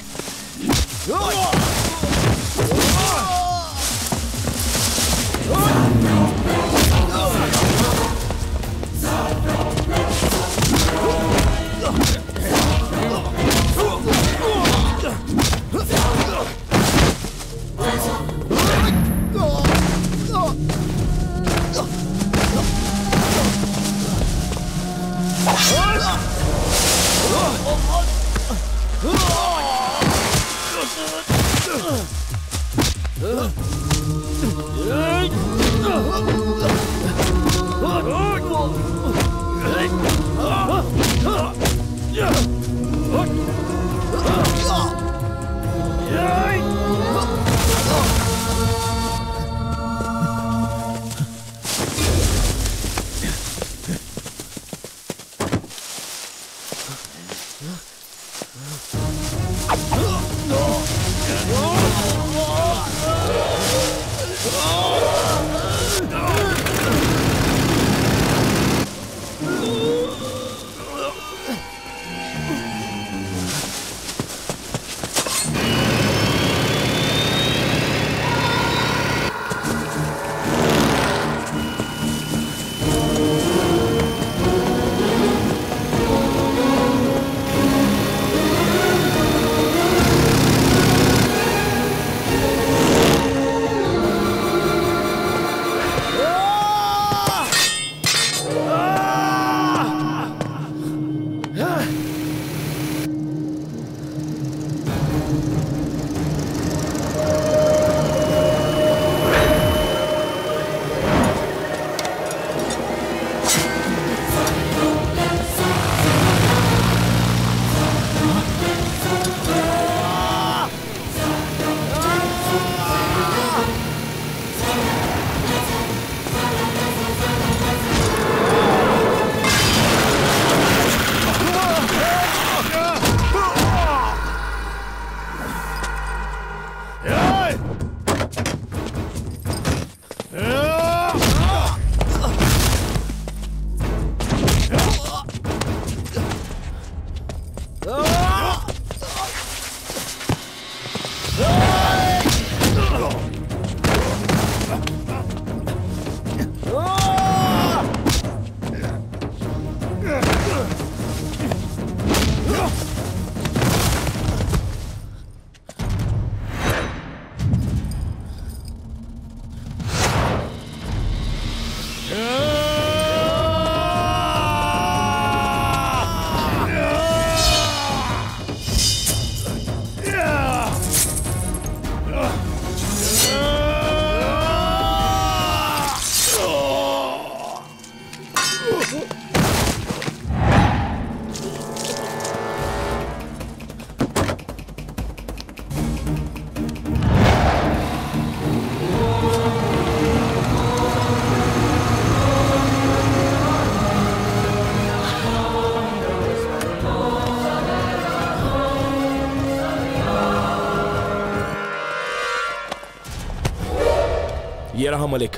ये रहा मलिक।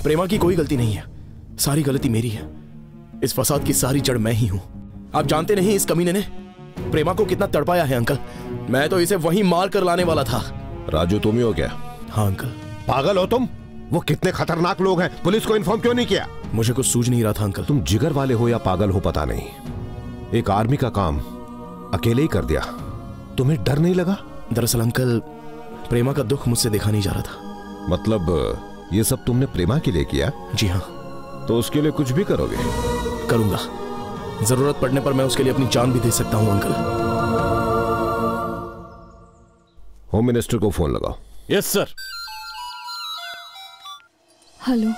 प्रेमा की कोई गलती नहीं है, सारी गलती मेरी है। इस फसाद की सारी जड़ मैं ही हूं। आप जानते नहीं इस कमीने ने प्रेमा को कितना तड़पाया है अंकल। मैं तो इसे वहीं मार कर लाने वाला था। राजू तुम ही हो क्या? हाँ अंकल। पागल हो तुम? वो कितने खतरनाक लोग हैं, पुलिस को इन्फॉर्म क्यों नहीं किया? मुझे कुछ सूझ नहीं रहा था अंकल। तुम जिगर वाले हो या पागल हो पता नहीं, एक आर्मी का काम अकेले ही कर दिया। तुम्हें डर नहीं लगा? दरअसल अंकल प्रेमा का दुख मुझसे देखा नहीं जा रहा था। मतलब ये सब तुमने प्रेमा के लिए किया? जी हाँ। तो उसके लिए कुछ भी करोगे? करूंगा, जरूरत पड़ने पर मैं उसके लिए अपनी जान भी दे सकता हूं अंकल। होम मिनिस्टर को फोन लगाओ। Yes sir. हेलो।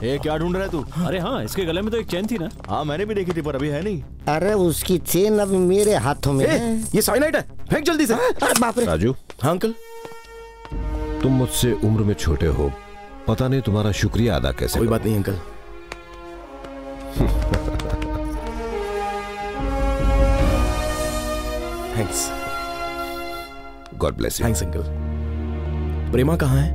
ये क्या ढूंढ रहा है तू? अरे हाँ, इसके गले में तो एक चेन थी ना। हाँ मैंने भी देखी थी पर अभी है नहीं। अरे उसकी चेन अब मेरे हाथों में है। ये साइनाइड है, फेंक जल्दी से। अरे बाप रे। राजू। हाँ अंकल। तुम मुझसे उम्र में छोटे हो, पता नहीं तुम्हारा शुक्रिया अदा कैसे। कोई बात नहीं uncle. Thanks. God bless you. Thanks uncle. Prema कहाँ है?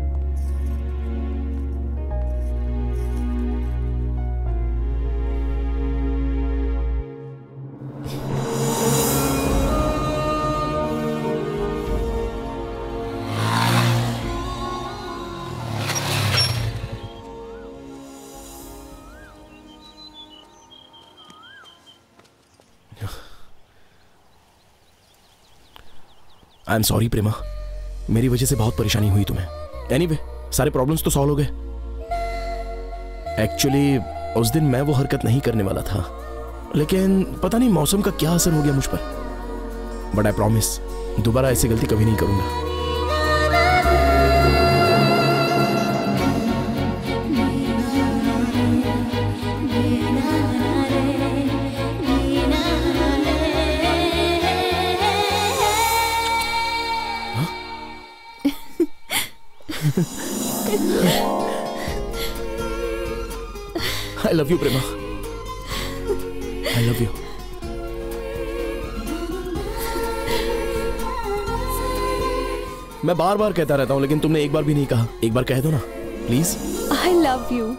आई एम सॉरी प्रेमा, मेरी वजह से बहुत परेशानी हुई तुम्हें। एनीवे, सारे प्रॉब्लम्स तो सॉल्व हो गए। एक्चुअली उस दिन मैं वो हरकत नहीं करने वाला था, लेकिन पता नहीं मौसम का क्या असर हो गया मुझ पर। बट आई प्रॉमिस दोबारा ऐसी गलती कभी नहीं करूंगा। I love you, Prema. I love you। मैं बार बार कहता रहता हूँ, लेकिन तुमने एक बार भी नहीं कहा। एक बार कह दो ना प्लीज। I love you।